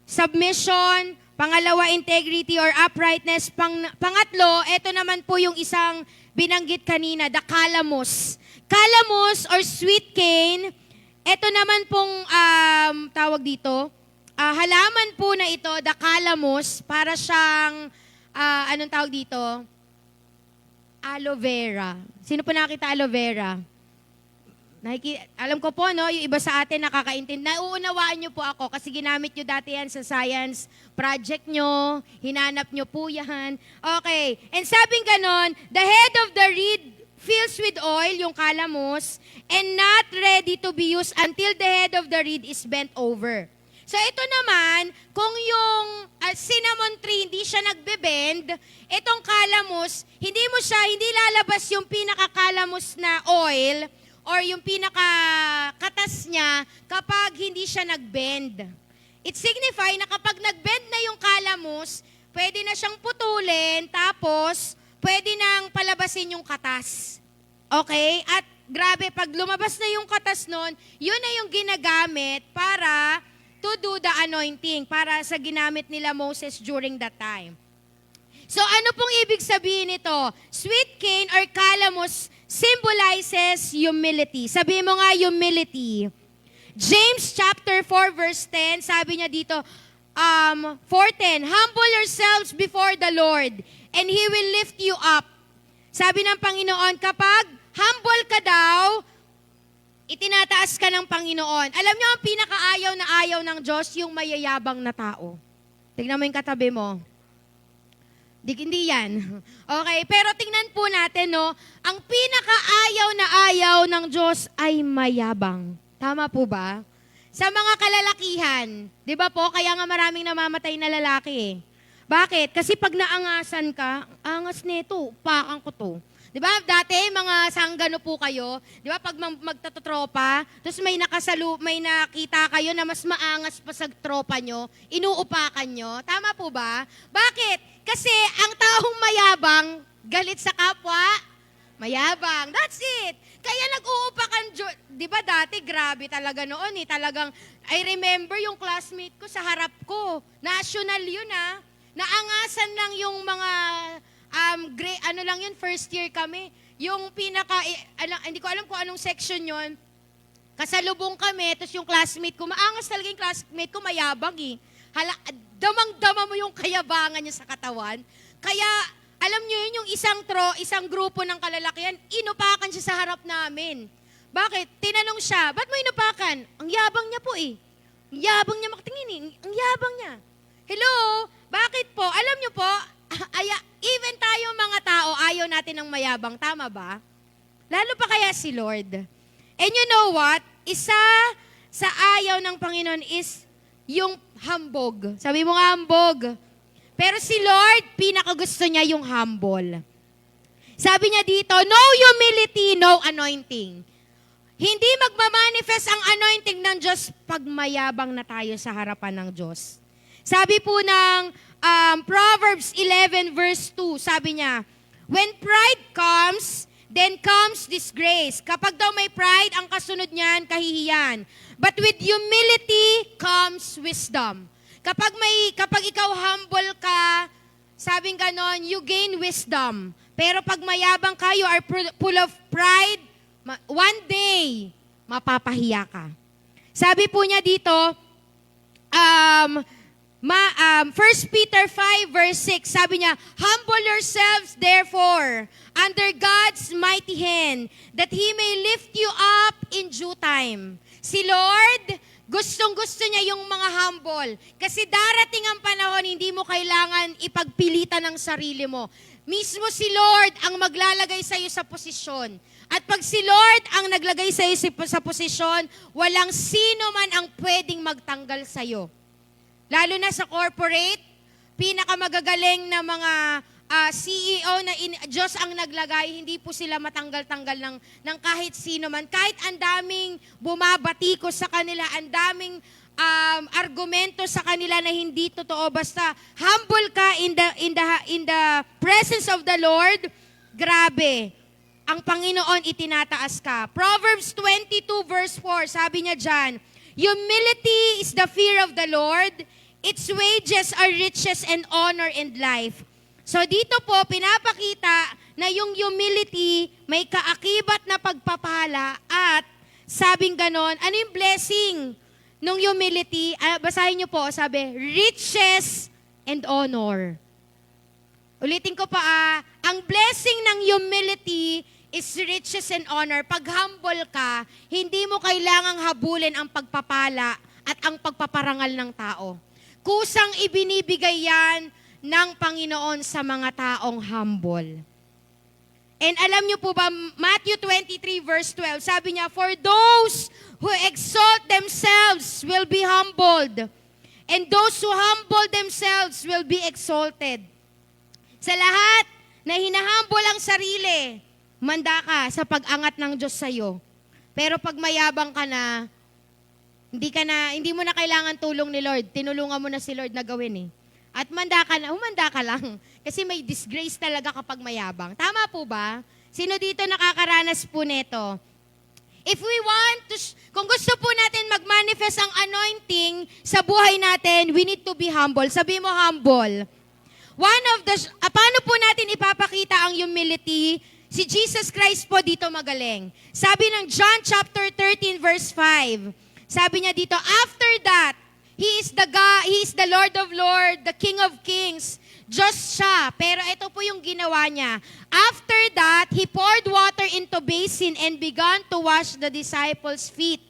submission. Pangalawa, integrity or uprightness. Pangatlo, ito naman po yung isang binanggit kanina, the calamus. Calamus or sweet cane, ito naman pong tawag dito, halaman po na ito, the calamus, para siyang, anong tawag dito? Aloe vera. Sino po nakita aloe vera? Alam ko po, no, yung iba sa atin nakakaintindi. Nauunawaan nyo po ako kasi ginamit nyo dati yan sa science project nyo. Hinanap nyo po yan. Okay. And sabing ganon, the head of the reed fills with oil, yung calamus, and not ready to be used until the head of the reed is bent over. So ito naman, kung yung cinnamon tree hindi siya nagbe-bend, itong calamus, hindi lalabas yung pinaka-calamus na oil, or yung pinaka-katas niya kapag hindi siya nag-bend. It signify na kapag nag-bend na yung calamus, pwede na siyang putulin, tapos pwede nang palabasin yung katas. Okay? At grabe, pag lumabas na yung katas nun, yun na yung ginagamit para to do the anointing, para sa ginamit nila Moses during that time. So ano pong ibig sabihin nito? Sweet cane or calamus symbolizes humility. Sabi mo nga, humility. James chapter 4 verse 10, sabi niya dito, 4:10, humble yourselves before the Lord, and He will lift you up. Sabi ng Panginoon, kapag humble ka daw, itinataas ka ng Panginoon. Alam niyo, ang pinakaayaw na ayaw ng Diyos, yung mayayabang na tao. Tignan mo yung katabi mo. Hindi yan. Okay, pero tingnan po natin, no, ang pinakaayaw na ayaw ng Diyos ay mayabang. Tama po ba? Sa mga kalalakihan, di ba po, kaya nga maraming namamatay na lalaki eh. Bakit? Kasi pag naangasan ka, angas nito, upakan ko to. Di ba, dati mga sanggano po kayo, di ba, pag magtatropa, tapos may nakita kayo na mas maangas pa sa tropa nyo, inuupakan nyo. Tama po ba? Bakit? Kasi ang taong mayabang, galit sa kapwa, mayabang. That's it. Kaya nag-uupakan, di ba dati, grabe talaga noon eh. Talagang, I remember yung classmate ko sa harap ko. National yun ah. Naangasan lang yung mga, ano lang yun, first year kami. Yung hindi ko alam kung anong section yun. Kasalubong kami, tapos yung classmate ko, maangas talaga yung classmate ko, mayabang eh. Damang-dama mo yung kayabangan niya sa katawan. Kaya, alam niyo yun, yung isang grupo ng kalalakihan, inupakan siya sa harap namin. Bakit? Tinanong siya, ba't mo inupakan? Ang yabang niya po eh. Ang yabang niya makatingin eh. Ang yabang niya. Hello? Bakit po? Alam niyo po, even tayo mga tao, ayaw natin ng mayabang. Tama ba? Lalo pa kaya si Lord. And you know what? Isa sa ayaw ng Panginoon is yung hambog. Sabi mo nga hambog. Pero si Lord, pinakagusto niya yung humble. Sabi niya dito, no humility, no anointing. Hindi magmamanifest ang anointing ng Diyos pag mayabang na tayo sa harapan ng Diyos. Sabi po ng Proverbs 11 verse 2, sabi niya, when pride comes, then comes disgrace. Kapag daw may pride, ang kasunod niyan, kahihiyan. But with humility comes wisdom. Kapag ikaw humble ka, sabing ganon, you gain wisdom. Pero pag mayabang ka, you are full of pride, one day, mapapahiya ka. Sabi po niya dito, 1 Peter 5 verse 6, sabi niya, humble yourselves therefore under God's mighty hand, that He may lift you up in due time. Si Lord, gustong-gusto niya yung mga humble. Kasi darating ang panahon, hindi mo kailangan ipagpilitan ng sarili mo. Mismo si Lord ang maglalagay sa iyo sa posisyon. At pag si Lord ang naglagay sa iyo sa posisyon, walang sino man ang pwedeng magtanggal sa iyo. Lalo na sa corporate, pinakamagagaling na mga CEO na Diyos ang naglagay, hindi po sila matanggal-tanggal ng kahit sino man. Kahit ang daming bumabatiko sa kanila, ang daming argumento sa kanila na hindi totoo. Basta humble ka in the presence of the Lord, grabe. Ang Panginoon itinataas ka. Proverbs 22 verse 4, sabi niya dyan, humility is the fear of the Lord. Its wages are riches and honor and life. So dito po, pinapakita na yung humility may kaakibat na pagpapala at sabing ganon, ano yung blessing nung humility? Basahin niyo po, sabi, riches and honor. Ulitin ko pa, ang blessing ng humility is riches and honor. Pag humble ka, hindi mo kailangang habulin ang pagpapala at ang pagpaparangal ng tao. Kusang ibinibigay yan ng Panginoon sa mga taong humble. And alam niyo po ba, Matthew 23 verse 12, sabi niya, for those who exalt themselves will be humbled, and those who humble themselves will be exalted. Sa lahat na hinahumble ang sarili, manda ka sa pag-angat ng Diyos sa iyo. Pero pag mayabang ka na, hindi mo na kailangan tulong ni Lord. Tinulungan mo na si Lord na gawin eh. At manda ka lang. Kasi may disgrace talaga kapag mayabang. Tama po ba? Sino dito nakakaranas po nito? If we want to, kung gusto po natin mag-manifest ang anointing sa buhay natin, we need to be humble. Sabi mo humble. Paano po natin ipapakita ang humility? Si Jesus Christ po dito magaling. Sabi ng John chapter 13 verse 5, sabi niya dito, after that, He is the Lord of Lords, the King of Kings. Diyos siya. Pero ito po yung ginawa niya. After that, He poured water into basin and began to wash the disciples' feet,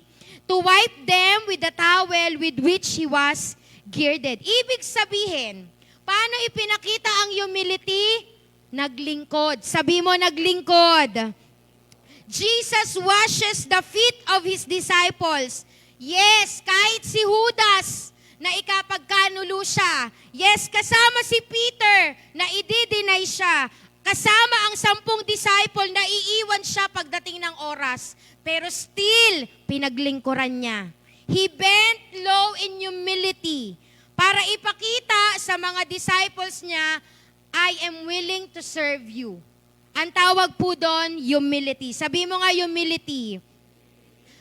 to wipe them with the towel with which He was girded. Ibig sabihin, paano ipinakita ang humility? Naglingkod. Sabi mo, naglingkod. Jesus washes the feet of His disciples. Yes, kahit si Judas na ikapagkanulo siya. Yes, kasama si Peter na i-deny siya. Kasama ang 10 disciple na iiwan siya pagdating ng oras. Pero still, pinaglingkuran niya. He bent low in humility para ipakita sa mga disciples niya, I am willing to serve you. Ang tawag po doon, humility. Sabi mo nga, humility.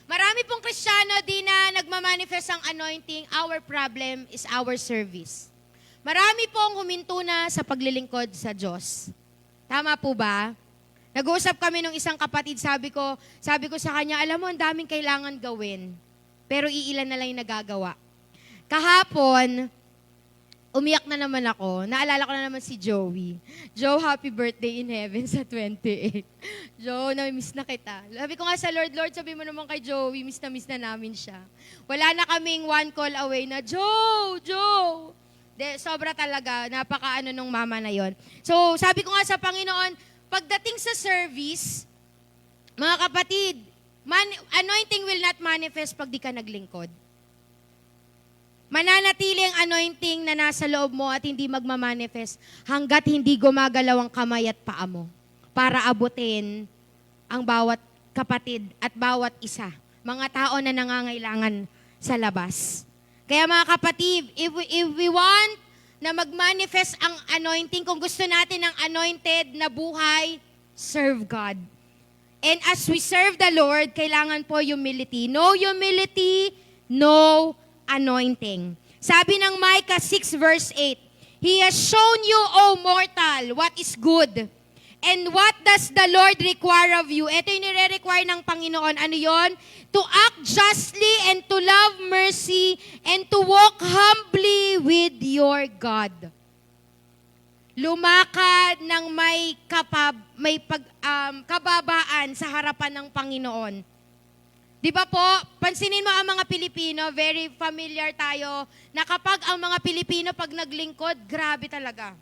Marami pong Kristiyano di na nagmamanifest ang anointing, our problem is our service. Marami pong huminto na sa paglilingkod sa Diyos. Tama po ba? Nag-uusap kami nung isang kapatid, sabi ko sa kanya, alam mo, ang daming kailangan gawin, pero iilan na lang yung nagagawa. Kahapon, umiyak na naman ako. Naalala ko na naman si Joey. Joe, happy birthday in heaven sa 28. Joe, na-miss na kita. Sabi ko nga sa Lord, sabi mo naman kay Joey, miss na namin siya. Wala na kaming one call away na, Joe. Sobra talaga, napaka-ano nung mama na yon. So, sabi ko nga sa Panginoon, pagdating sa service, mga kapatid, anointing will not manifest pag di ka naglingkod. Mananatili ang anointing na nasa loob mo at hindi magmamanifest hanggat hindi gumagalaw ang kamay at paa mo para abutin ang bawat kapatid at bawat isa, mga tao na nangangailangan sa labas. Kaya mga kapatid, if we want na mag-manifest ang anointing, kung gusto natin ng anointed na buhay, serve God. And as we serve the Lord, kailangan po humility. No humility, no anointing. Sabi ng Micah 6 verse 8, He has shown you, O mortal, what is good. And what does the Lord require of you? Ito yung nire-require ng Panginoon. Ano yon? To act justly and to love mercy and to walk humbly with your God. Lumakad ng may kababaan sa harapan ng Panginoon. Di ba po, pansinin mo ang mga Pilipino, very familiar tayo, na kapag ang mga Pilipino pag naglingkod, grabe talaga.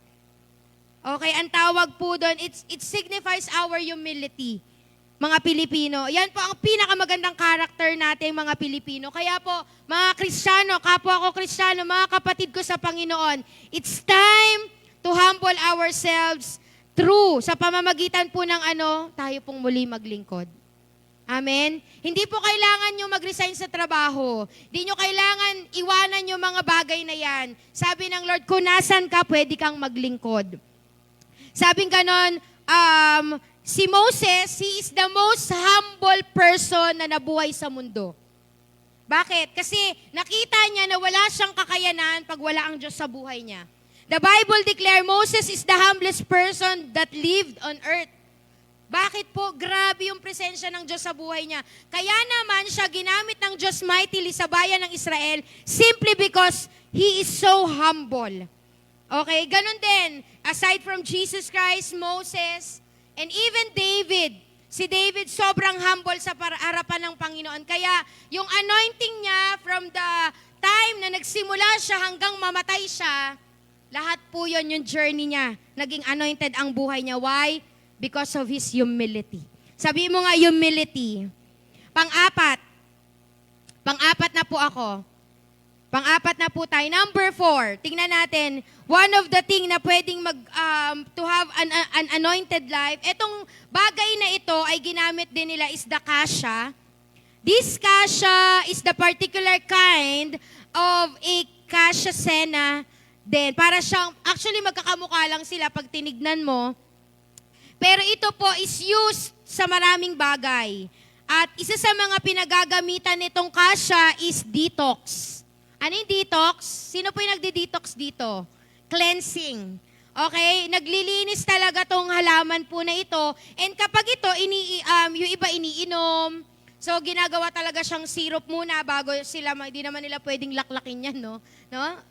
Okay, ang tawag po doon, it signifies our humility, mga Pilipino. Yan po ang pinakamagandang karakter natin, mga Pilipino. Kaya po, mga Kristiyano, kapwa ko Kristiyano, mga kapatid ko sa Panginoon, it's time to humble ourselves through, sa pamamagitan po ng tayo pong muli maglingkod. Amen? Hindi po kailangan nyo mag-resign sa trabaho. Hindi nyo kailangan iwanan yung mga bagay na yan. Sabi ng Lord, kung nasan ka, pwede kang maglingkod. Sabing ganon, si Moses, he is the most humble person na nabuhay sa mundo. Bakit? Kasi nakita niya na wala siyang kakayanan pag wala ang Diyos sa buhay niya. The Bible declare Moses is the humblest person that lived on earth. Bakit po? Grabe yung presensya ng Diyos sa buhay niya. Kaya naman siya ginamit ng Diyos mightily sa bayan ng Israel simply because he is so humble. Okay, ganun din. Aside from Jesus Christ, Moses, and even David. Si David sobrang humble sa harapan ng Panginoon. Kaya yung anointing niya from the time na nagsimula siya hanggang mamatay siya, lahat po yun yung journey niya. Naging anointed ang buhay niya. Why? Because of his humility. Sabi mo nga humility. Pang-apat na po ako. Pang-apat na po tayo. Number 4, tingnan natin, one of the thing na pwedeng to have an anointed life, etong bagay na ito ay ginamit din nila is the kasha. This kasha is the particular kind of a kasha sena din. Para siyang, actually magkakamukha lang sila pag tinignan mo. Pero ito po is used sa maraming bagay. At isa sa mga pinagagamitan nitong kasha is detox. Ano yung detox? Sino po yung nagdi-detox dito? Cleansing. Okay? Naglilinis talaga tong halaman po na ito. And kapag ito, yung iba iniinom. So, ginagawa talaga siyang syrup muna bago sila, hindi naman nila pwedeng laklakin yan, no?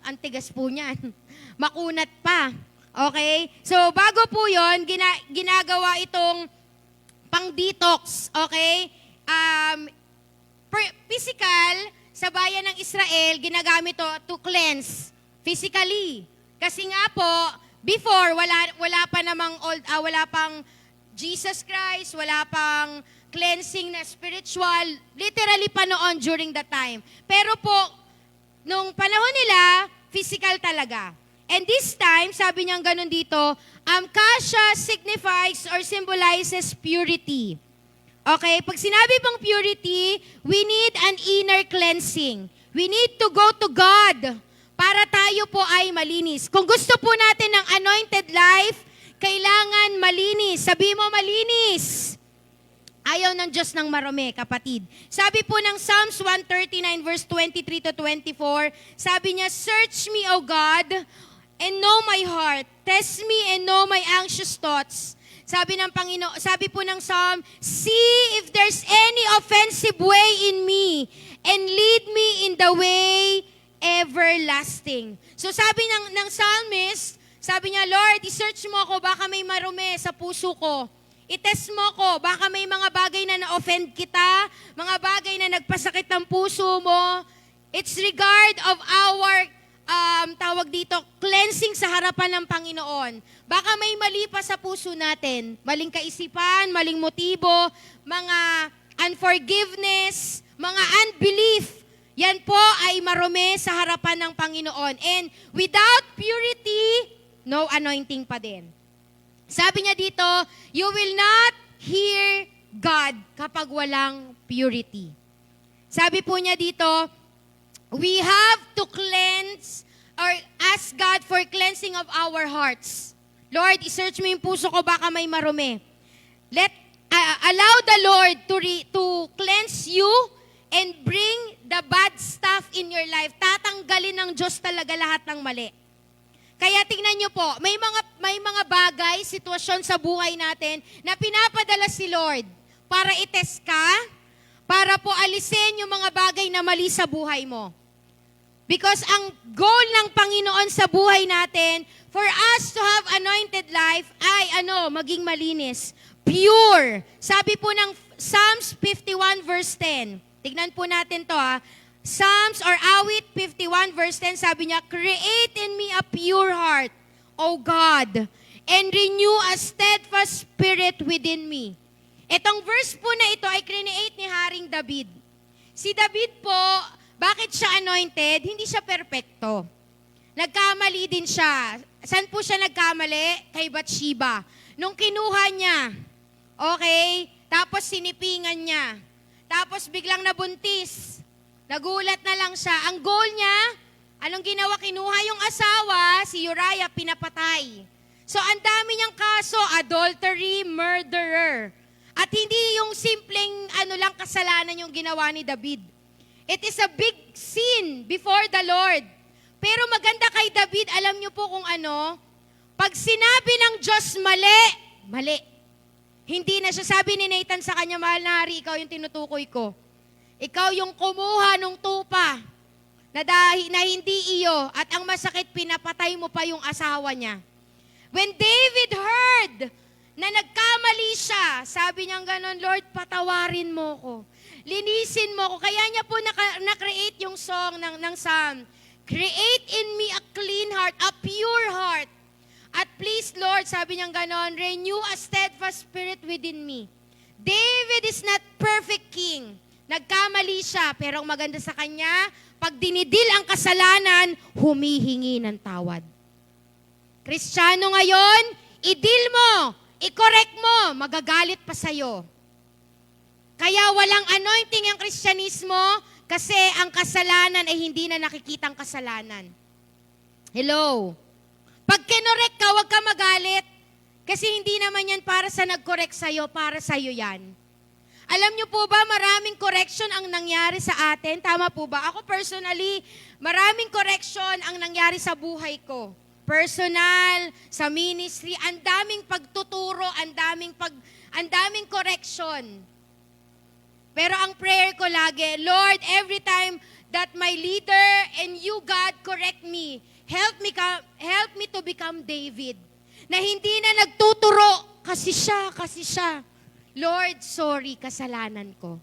Ang tigas po niyan. Makunat pa. Okay? So, bago po yon ginagawa itong pang-detox. Okay? Physical, sa bayan ng Israel, ginagamit to cleanse physically. Kasi nga po, before, wala pang Jesus Christ, wala pang cleansing na spiritual, literally pa noon during that time. Pero po, nung panahon nila, physical talaga. And this time, sabi niyang ganun dito, kasha signifies or symbolizes purity. Okay, pag sinabi pang purity, we need an inner cleansing. We need to go to God para tayo po ay malinis. Kung gusto po natin ng anointed life, kailangan malinis. Sabi mo malinis. Ayaw ng Diyos ng marumi, kapatid. Sabi po ng Psalms 139 verse 23 to 24, sabi niya, "Search me, O God, and know my heart. Test me and know my anxious thoughts." Sabi ng Panginoon, sabi po ng Psalm, "See if there's any offensive way in me, and lead me in the way everlasting." So sabi ng psalmist, sabi niya, "Lord, i-search mo ako, baka may marumi sa puso ko. I-test mo ko, baka may mga bagay na na-offend kita, mga bagay na nagpasakit ng puso mo. It's regard of our tawag dito, cleansing sa harapan ng Panginoon. Baka may mali pa sa puso natin. Maling kaisipan, maling motibo, mga unforgiveness, mga unbelief. Yan po ay marumi sa harapan ng Panginoon. And without purity, no anointing pa din. Sabi niya dito, you will not hear God kapag walang purity. Sabi po niya dito, we have to cleanse or ask God for cleansing of our hearts. Lord, i-search mo yung puso ko, baka may marumi. allow the Lord to cleanse you and bring the bad stuff in your life. Tatanggalin ng Diyos talaga lahat ng mali. Kaya tingnan nyo po, may mga bagay, sitwasyon sa buhay natin na pinapadala si Lord para itest ka, para po alisin yung mga bagay na mali sa buhay mo. Because ang goal ng Panginoon sa buhay natin, for us to have anointed life, ay maging malinis, pure. Sabi po ng Psalms 51 verse 10. Tignan po natin to Psalms or Awit 51 verse 10, sabi niya, "Create in me a pure heart, O God, and renew a steadfast spirit within me." Itong verse po na ito ay create ni Haring David. Si David po, bakit siya anointed? Hindi siya perpekto. Nagkamali din siya. Saan po siya nagkamali? Kay Bathsheba. Nung kinuha niya, okay, tapos sinipingan niya, tapos biglang nabuntis. Nagulat na lang siya. Ang goal niya, anong ginawa? Kinuha yung asawa, si Uriah, pinapatay. So, ang dami niyang kaso, adultery, murderer. At hindi yung simpleng lang kasalanan yung ginawa ni David. It is a big sin before the Lord. Pero maganda kay David, alam niyo po kung pag sinabi ng Diyos mali, mali. Hindi na siya, sabi ni Nathan sa kanya, "Mahal na hari, ikaw yung tinutukoy ko. Ikaw yung kumuha ng tupa na hindi iyo, at ang masakit, pinapatay mo pa yung asawa niya." When David heard na nagkamali siya, sabi niya ganon, "Lord, patawarin mo ko. Linisin mo ko." Kaya niya po na-create yung song ng Psalm. "Create in me a clean heart, a pure heart. At please, Lord," sabi niya ganon, "renew a steadfast spirit within me." David is not perfect king. Nagkamali siya, pero ang maganda sa kanya, pag dinidil ang kasalanan, humihingi ng tawad. Kristiyano ngayon, idil mo, i-correct mo, magagalit pa sa'yo. Kaya walang anointing ang Kristyanismo kasi ang kasalanan ay hindi na nakikitang kasalanan. Hello? Pag kinorek ka, huwag ka magalit. Kasi hindi naman yan para sa nag-correct sa'yo, para sa'yo yan. Alam niyo po ba, maraming correction ang nangyari sa atin? Tama po ba? Ako personally, maraming correction ang nangyari sa buhay ko. Personal, sa ministry, ang daming pagtuturo, ang daming correction. Pero ang prayer ko lagi, "Lord, every time that my leader and you, God, correct me, help me to become David." Na hindi na nagtuturo, kasi siya. "Lord, sorry, kasalanan ko."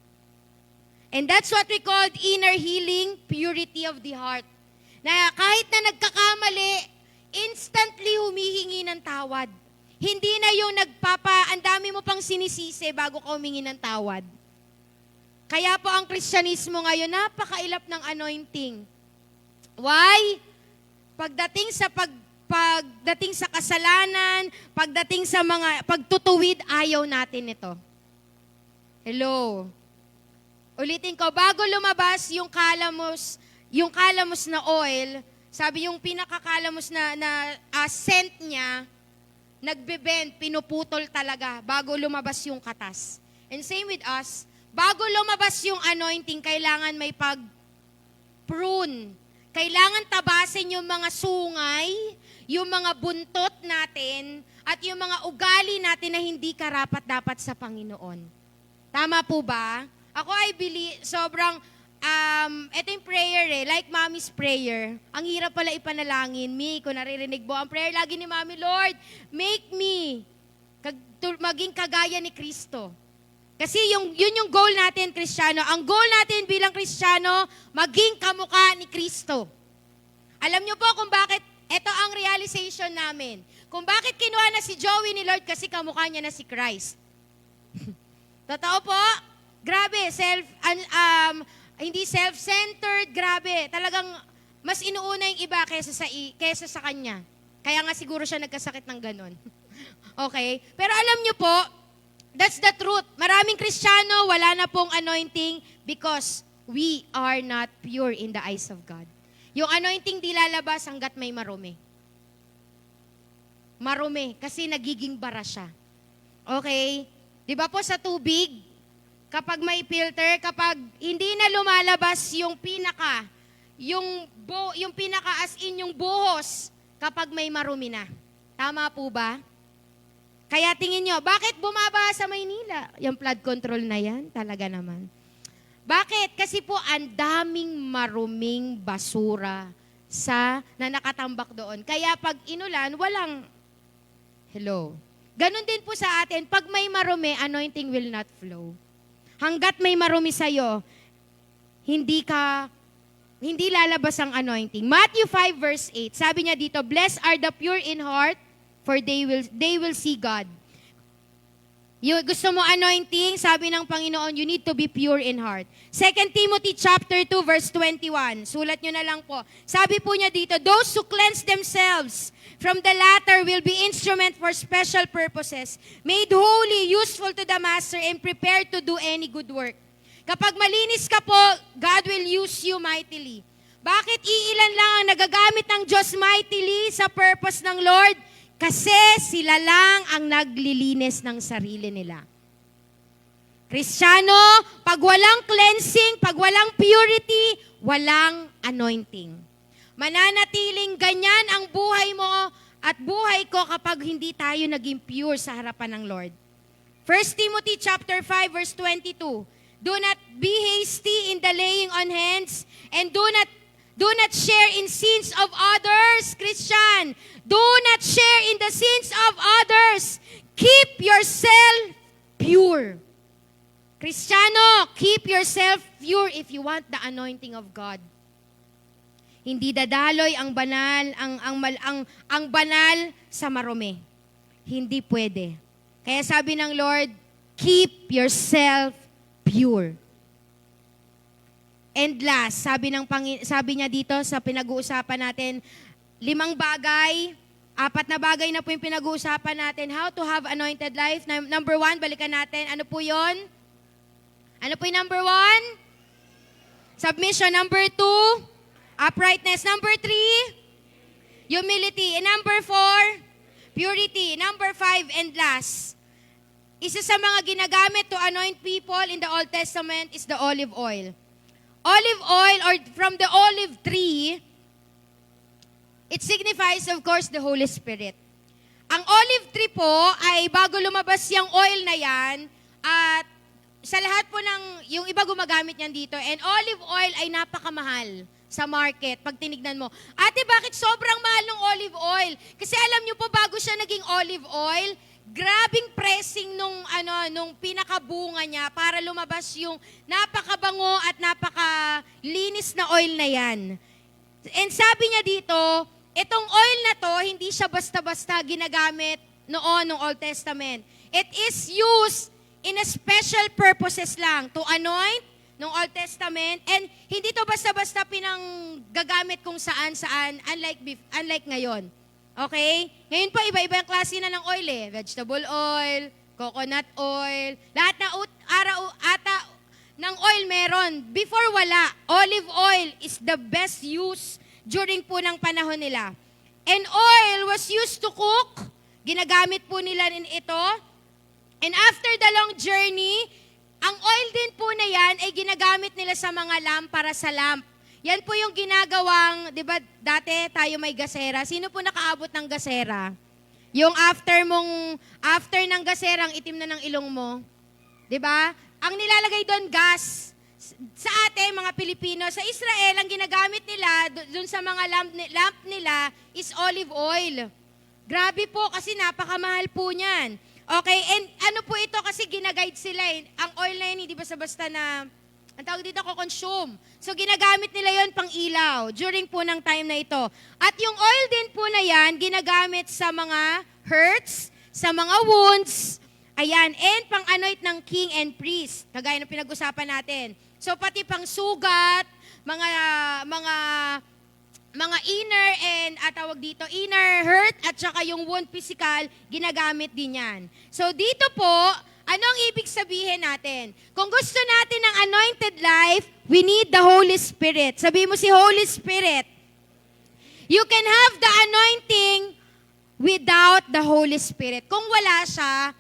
And that's what we call inner healing, purity of the heart. Na kahit na nagkakamali, instantly humihingi ng tawad. Hindi na yung ang dami mo pang sinisisi bago ka humingi ng tawad. Kaya po ang Kristyanismo ngayon, napakailap ng anointing. Why? Pagdating sa kasalanan, pagdating sa mga pagtutuwid, ayaw natin ito. Hello? Ulitin ko, bago lumabas yung kalamos na oil, sabi yung pinakakalamos na scent niya, nagbe-bend, pinuputol talaga bago lumabas yung katas. And same with us, bago lumabas yung anointing, kailangan may pag-prune. Kailangan tabasin yung mga sungay, yung mga buntot natin, at yung mga ugali natin na hindi karapat-dapat sa Panginoon. Tama po ba? Ako ay ito yung prayer like Mommy's prayer. Ang hirap pala ipanalangin. Kung naririnig mo, ang prayer lagi ni Mommy, "Lord, make me maging kagaya ni Kristo." Kasi yun yung goal natin, Kristiyano. Ang goal natin bilang Kristiyano, maging kamukha ni Kristo. Alam niyo po kung bakit, ito ang realization namin. Kung bakit kinuha na si Joey ni Lord, kasi kamukha niya na si Christ. Totoo po? Grabe, hindi self-centered, grabe. Talagang mas inuuna yung iba kesa sa kanya. Kaya nga siguro siya nagkasakit ng ganon. Okay? Pero alam niyo po, that's the truth. Maraming Kristiyano, wala na pong anointing because we are not pure in the eyes of God. Yung anointing di lalabas hanggat may marumi. Marumi, kasi nagiging bara siya. Okay? Di ba po sa tubig, kapag may filter, kapag hindi na lumalabas yung pinaka as in yung buhos, kapag may marumi na. Tama po ba? Kaya tingin nyo, bakit bumaba sa Maynila? Yung flood control na yan, talaga naman. Bakit? Kasi po ang daming maruming basura na nakatambak doon. Kaya pag inulan, walang hello. Ganon din po sa atin, pag may marumi, anointing will not flow. Hanggat may marumi sa'yo, hindi lalabas ang anointing. Matthew 5 verse 8, sabi niya dito, "Blessed are the pure in heart, for they will see God." Gusto mo anointing? Sabi ng Panginoon, you need to be pure in heart. 2 Timothy chapter 2 verse 21. Sulat nyo na lang po. Sabi po niya dito, "Those who cleanse themselves from the latter will be instrument for special purposes, made holy, useful to the master, and prepared to do any good work." Kapag malinis ka po, God will use you mightily. Bakit iilan lang ang nagagamit ng Diyos mightily sa purpose ng Lord? Kasi sila lang ang naglilinis ng sarili nila. Kristiyano, pag walang cleansing, pag walang purity, walang anointing. Mananatiling ganyan ang buhay mo at buhay ko kapag hindi tayo naging pure sa harapan ng Lord. 1 Timothy chapter 5 verse 22. "Do not be hasty in the laying on hands, and do not share in sins of others." Christian, do not share in the sins of others. Keep yourself pure. Kristiyano, keep yourself pure if you want the anointing of God. Hindi dadaloy ang banal sa marumi. Hindi pwede. Kaya sabi ng Lord, keep yourself pure. And last, sabi niya dito sa pinag-uusapan natin, 5 bagay, 4 na bagay na po yung pinag-uusapan natin, how to have anointed life. Number 1, balikan natin. Ano po yun? Ano po yung number 1? Submission. Number 2, uprightness. Number 3, humility. And number 4, purity. Number 5, and last, isa sa mga ginagamit to anoint people in the Old Testament is the olive oil. Olive oil, or from the olive tree, it signifies, of course, the Holy Spirit. Ang olive tree po ay bago lumabas yung oil na yan, at sa lahat po yung iba gumagamit yan dito, and olive oil ay napakamahal sa market pag tinignan mo. Ate, bakit sobrang mahal ng olive oil? Kasi alam nyo po, bago siya naging olive oil, grabing pressing nung pinakabunga niya para lumabas yung napakabango at napakalinis na oil na yan. And sabi niya dito, itong oil na to, hindi siya basta-basta ginagamit noon ng Old Testament. It is used in a special purposes lang to anoint ng Old Testament, and hindi to basta-basta pinanggagamit kung saan-saan, unlike ngayon. Okay? Ngayon po, iba-iba yung klase na ng oil eh. Vegetable oil, coconut oil, lahat na ata ng oil meron. Before wala, olive oil is the best use during po ng panahon nila. And oil was used to cook. Ginagamit po nila rin ito. And after the long journey, ang oil din po na yan ay ginagamit nila sa mga lamp para sa lamp. Yan po yung ginagawang, di ba, dati tayo may gasera. Sino po nakaabot ng gasera? Yung after ng gasera, ang itim na ng ilong mo. Di ba? Ang nilalagay doon, gas. Sa atin, mga Pilipino, sa Israel, ang ginagamit nila, doon sa mga lamp nila, is olive oil. Grabe po, kasi napakamahal po niyan. Okay, and ano po ito, kasi ginaguide sila eh. Ang oil na yun, hindi basta-basta na, ang tawag dito ko, consume. So, ginagamit nila yon pang ilaw during po ng time na ito. At yung oil din po na yan, ginagamit sa mga hurts, sa mga wounds, ayan, and pang anoint ng king and priest, kagaya ng pinag-usapan natin. So, pati pang sugat, mga inner and inner hurt at saka yung wound physical, ginagamit din yan. So, dito po, anong ibig sabihin natin? Kung gusto natin ng anointed life, we need the Holy Spirit. Sabihin mo si Holy Spirit. You can have the anointing without the Holy Spirit. Kung wala siya,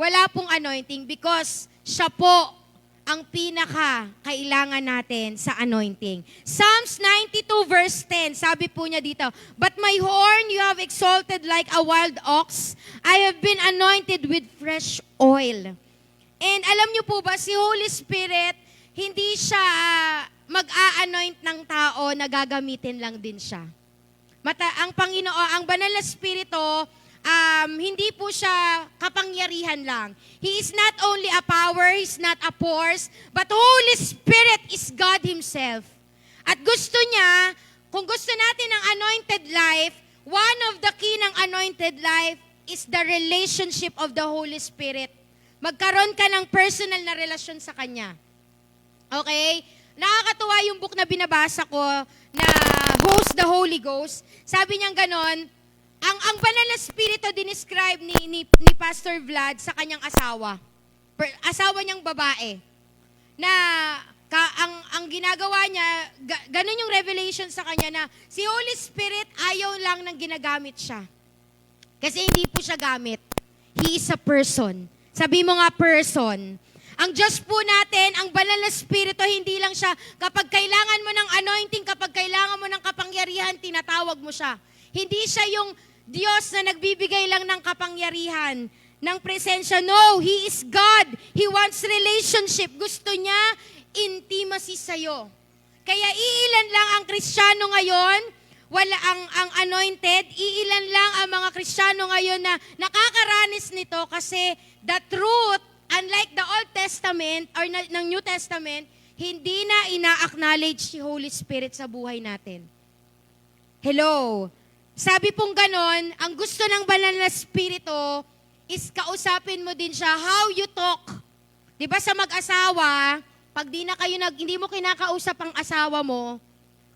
wala pong anointing because siya po ang pinaka-kailangan natin sa anointing. Psalms 92 verse 10, sabi po niya dito, "But my horn you have exalted like a wild ox. I have been anointed with fresh oil." And alam niyo po ba, si Holy Spirit, hindi siya mag-a-anoint ng tao, nagagamitin lang din siya. Ang Panginoon, ang Banal na Espiritu, hindi po siya kapangyarihan lang. He is not only a power, He's not a force, but Holy Spirit is God Himself. At gusto niya, kung gusto natin ng anointed life, one of the key ng anointed life is the relationship of the Holy Spirit. Magkaroon ka ng personal na relasyon sa Kanya. Okay? Nakakatuwa yung book na binabasa ko na Host the Holy Ghost. Sabi niyang ganon, ang Banal na Espiritu dinescribe ni Pastor Vlad sa kanyang asawa. Asawa niyang babae. Na ang ginagawa niya, ganun yung revelation sa kanya na si Holy Spirit ayaw lang nang ginagamit siya. Kasi hindi po siya gamit. He is a person. Sabi mo nga person. Ang Diyos po natin, ang Banal na Espiritu, hindi lang siya, kapag kailangan mo ng anointing, kapag kailangan mo ng kapangyarihan, tinatawag mo siya. Hindi siya yung Diyos na nagbibigay lang ng kapangyarihan, ng presensya. No, He is God. He wants relationship. Gusto niya intimacy sa'yo. Kaya iilan lang ang Kristiyano ngayon, wala ang anointed, iilan lang ang mga Kristiyano ngayon na nakakaranis nito kasi the truth, unlike the Old Testament or ng New Testament, hindi na ina-acknowledge si Holy Spirit sa buhay natin. Hello? Sabi pong ganon, ang gusto ng Banal na Espiritu is kausapin mo din siya how you talk. Di ba sa mag-asawa, pag hindi mo kinakausap ang asawa mo,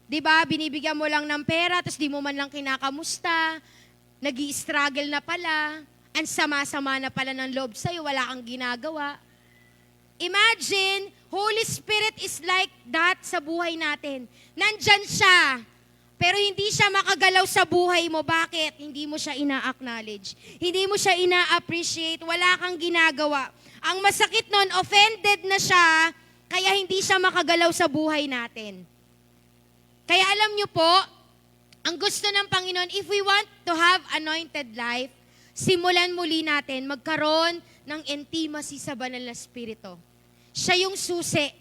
di ba, binibigyan mo lang ng pera, tapos di mo man lang kinakamusta, nag-i-struggle na pala, ang sama-sama na pala ng loob sa'yo, wala kang ginagawa. Imagine, Holy Spirit is like that sa buhay natin. Nandyan siya, pero hindi siya makagalaw sa buhay mo. Bakit? Hindi mo siya ina-acknowledge. Hindi mo siya ina-appreciate. Wala kang ginagawa. Ang masakit nun, offended na siya, kaya hindi siya makagalaw sa buhay natin. Kaya alam niyo po, ang gusto ng Panginoon, if we want to have anointed life, simulan muli natin magkaroon ng intimacy sa Banal na Espiritu. Siya yung susi.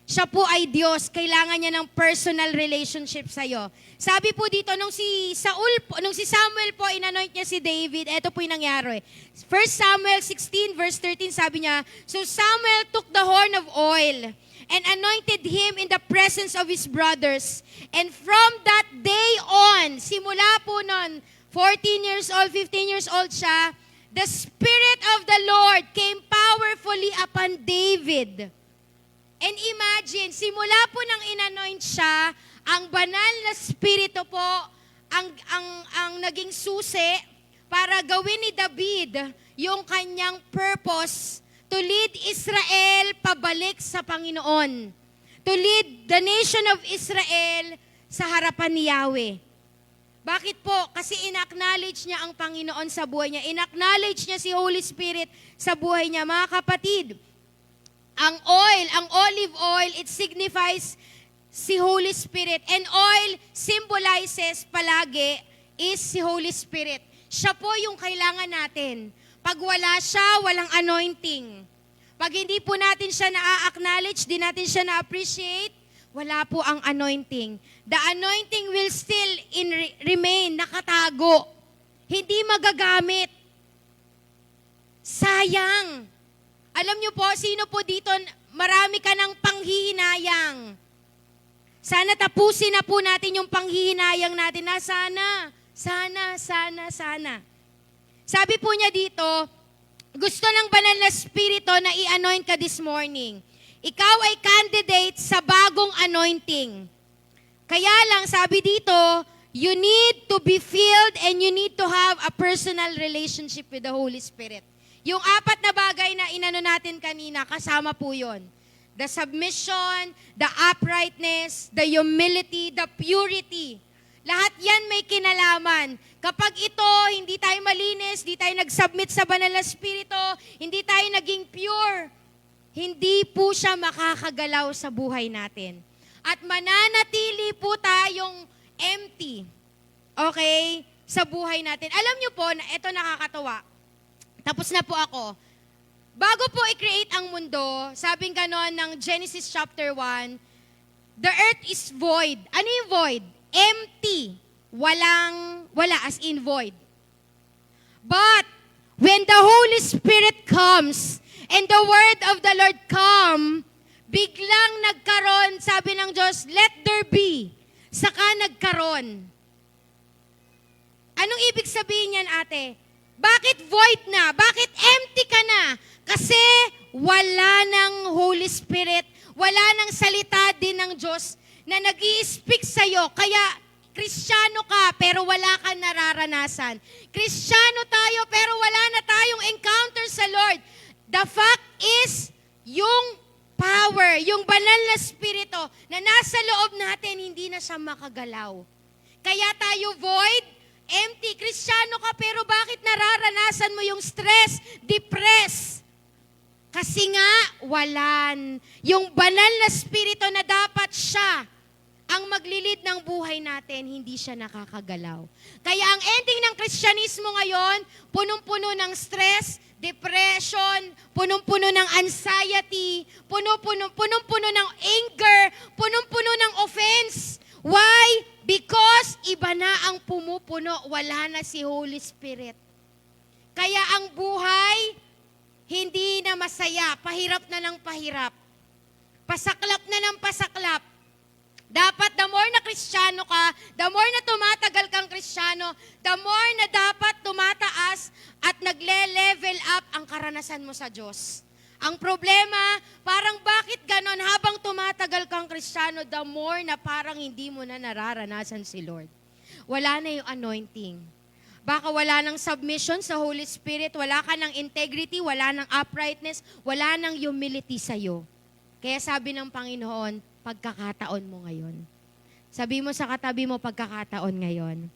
Siya po ay Diyos. Kailangan niya ng personal relationship sa'yo. Sabi po dito, nung si Samuel po, inanoint niya si David, eto po yung nangyari. 1 Samuel 16 verse 13, sabi niya, "So Samuel took the horn of oil and anointed him in the presence of his brothers. And from that day on," simula po nun, 14 years old, 15 years old siya, "the Spirit of the Lord came powerfully upon David." And imagine, simula po nang inanoint siya, ang Banal na Espiritu po, ang naging susi para gawin ni David yung kanyang purpose to lead Israel pabalik sa Panginoon. To lead the nation of Israel sa harapan ni Yahweh. Bakit po? Kasi in-acknowledge niya ang Panginoon sa buhay niya. In-acknowledge niya si Holy Spirit sa buhay niya. Mga kapatid, ang olive oil, it signifies si Holy Spirit. And oil symbolizes palagi is si Holy Spirit. Siya po yung kailangan natin. Pag wala siya, walang anointing. Pag hindi po natin siya na-acknowledge, di natin siya na-appreciate, wala po ang anointing. The anointing will still remain nakatago. Hindi magagamit. Sayang. Alam niyo po, sino po dito, marami ka ng panghihinayang. Sana tapusin na po natin yung panghihinayang natin na sana. Sabi po niya dito, gusto ng Banal na Espiritu na i-anoint ka this morning. Ikaw ay candidate sa bagong anointing. Kaya lang, sabi dito, you need to be filled and you need to have a personal relationship with the Holy Spirit. Yung 4 na bagay na inano natin kanina, kasama po yun. The submission, the uprightness, the humility, the purity. Lahat yan may kinalaman. Kapag ito, hindi tayo malinis, hindi tayo nag-submit sa banal na spirito, hindi tayo naging pure, hindi po siya makakagalaw sa buhay natin. At mananatili po tayong empty, okay, sa buhay natin. Alam niyo po, na ito nakakatawa. Tapos na po ako. Bago po i-create ang mundo, sabing ganon ng Genesis chapter 1, the earth is void. Ano yung void? Empty. Wala as in void. But, when the Holy Spirit comes, and the word of the Lord come, biglang nagkaroon, sabi ng Diyos, let there be. Saka nagkaroon. Anong ibig sabihin yan, ate? Bakit void na? Bakit empty ka na? Kasi wala ng Holy Spirit, wala ng salita din ng Diyos na nag-i-speak sa'yo. Kaya, Kristiyano ka, pero wala kang nararanasan. Kristiyano tayo, pero wala na tayong encounter sa Lord. The fact is, yung power, yung banal na spirito na nasa loob natin, hindi na siya makagalaw. Kaya tayo void, empty. Kristiyano ka, pero bakit nararanasan mo yung stress, depress? Kasi nga, walan. Yung banal na spirito na dapat siya ang maglilid ng buhay natin, hindi siya nakakagalaw. Kaya ang ending ng Kristyanismo ngayon, punong-puno ng stress, depression, punong-puno ng anxiety, punong-puno ng anger, punong-puno ng offense. Why? Because iba na ang pumupuno, wala na si Holy Spirit. Kaya ang buhay, hindi na masaya, pahirap na ng pahirap. Pasaklap na ng pasaklap. Dapat the more na Kristiyano ka, the more na tumatagal kang Kristiyano, the more na dapat tumataas at nagle-level up ang karanasan mo sa Diyos. Ang problema, parang bakit ganon habang tumatagal kang Kristiyano, the more na parang hindi mo na nararanasan si Lord. Wala na yung anointing. Baka wala ng submission sa Holy Spirit, wala ka ng integrity, wala ng uprightness, wala ng humility sa'yo. Kaya sabi ng Panginoon, pagkakataon mo ngayon. Sabi mo sa katabi mo, pagkakataon ngayon.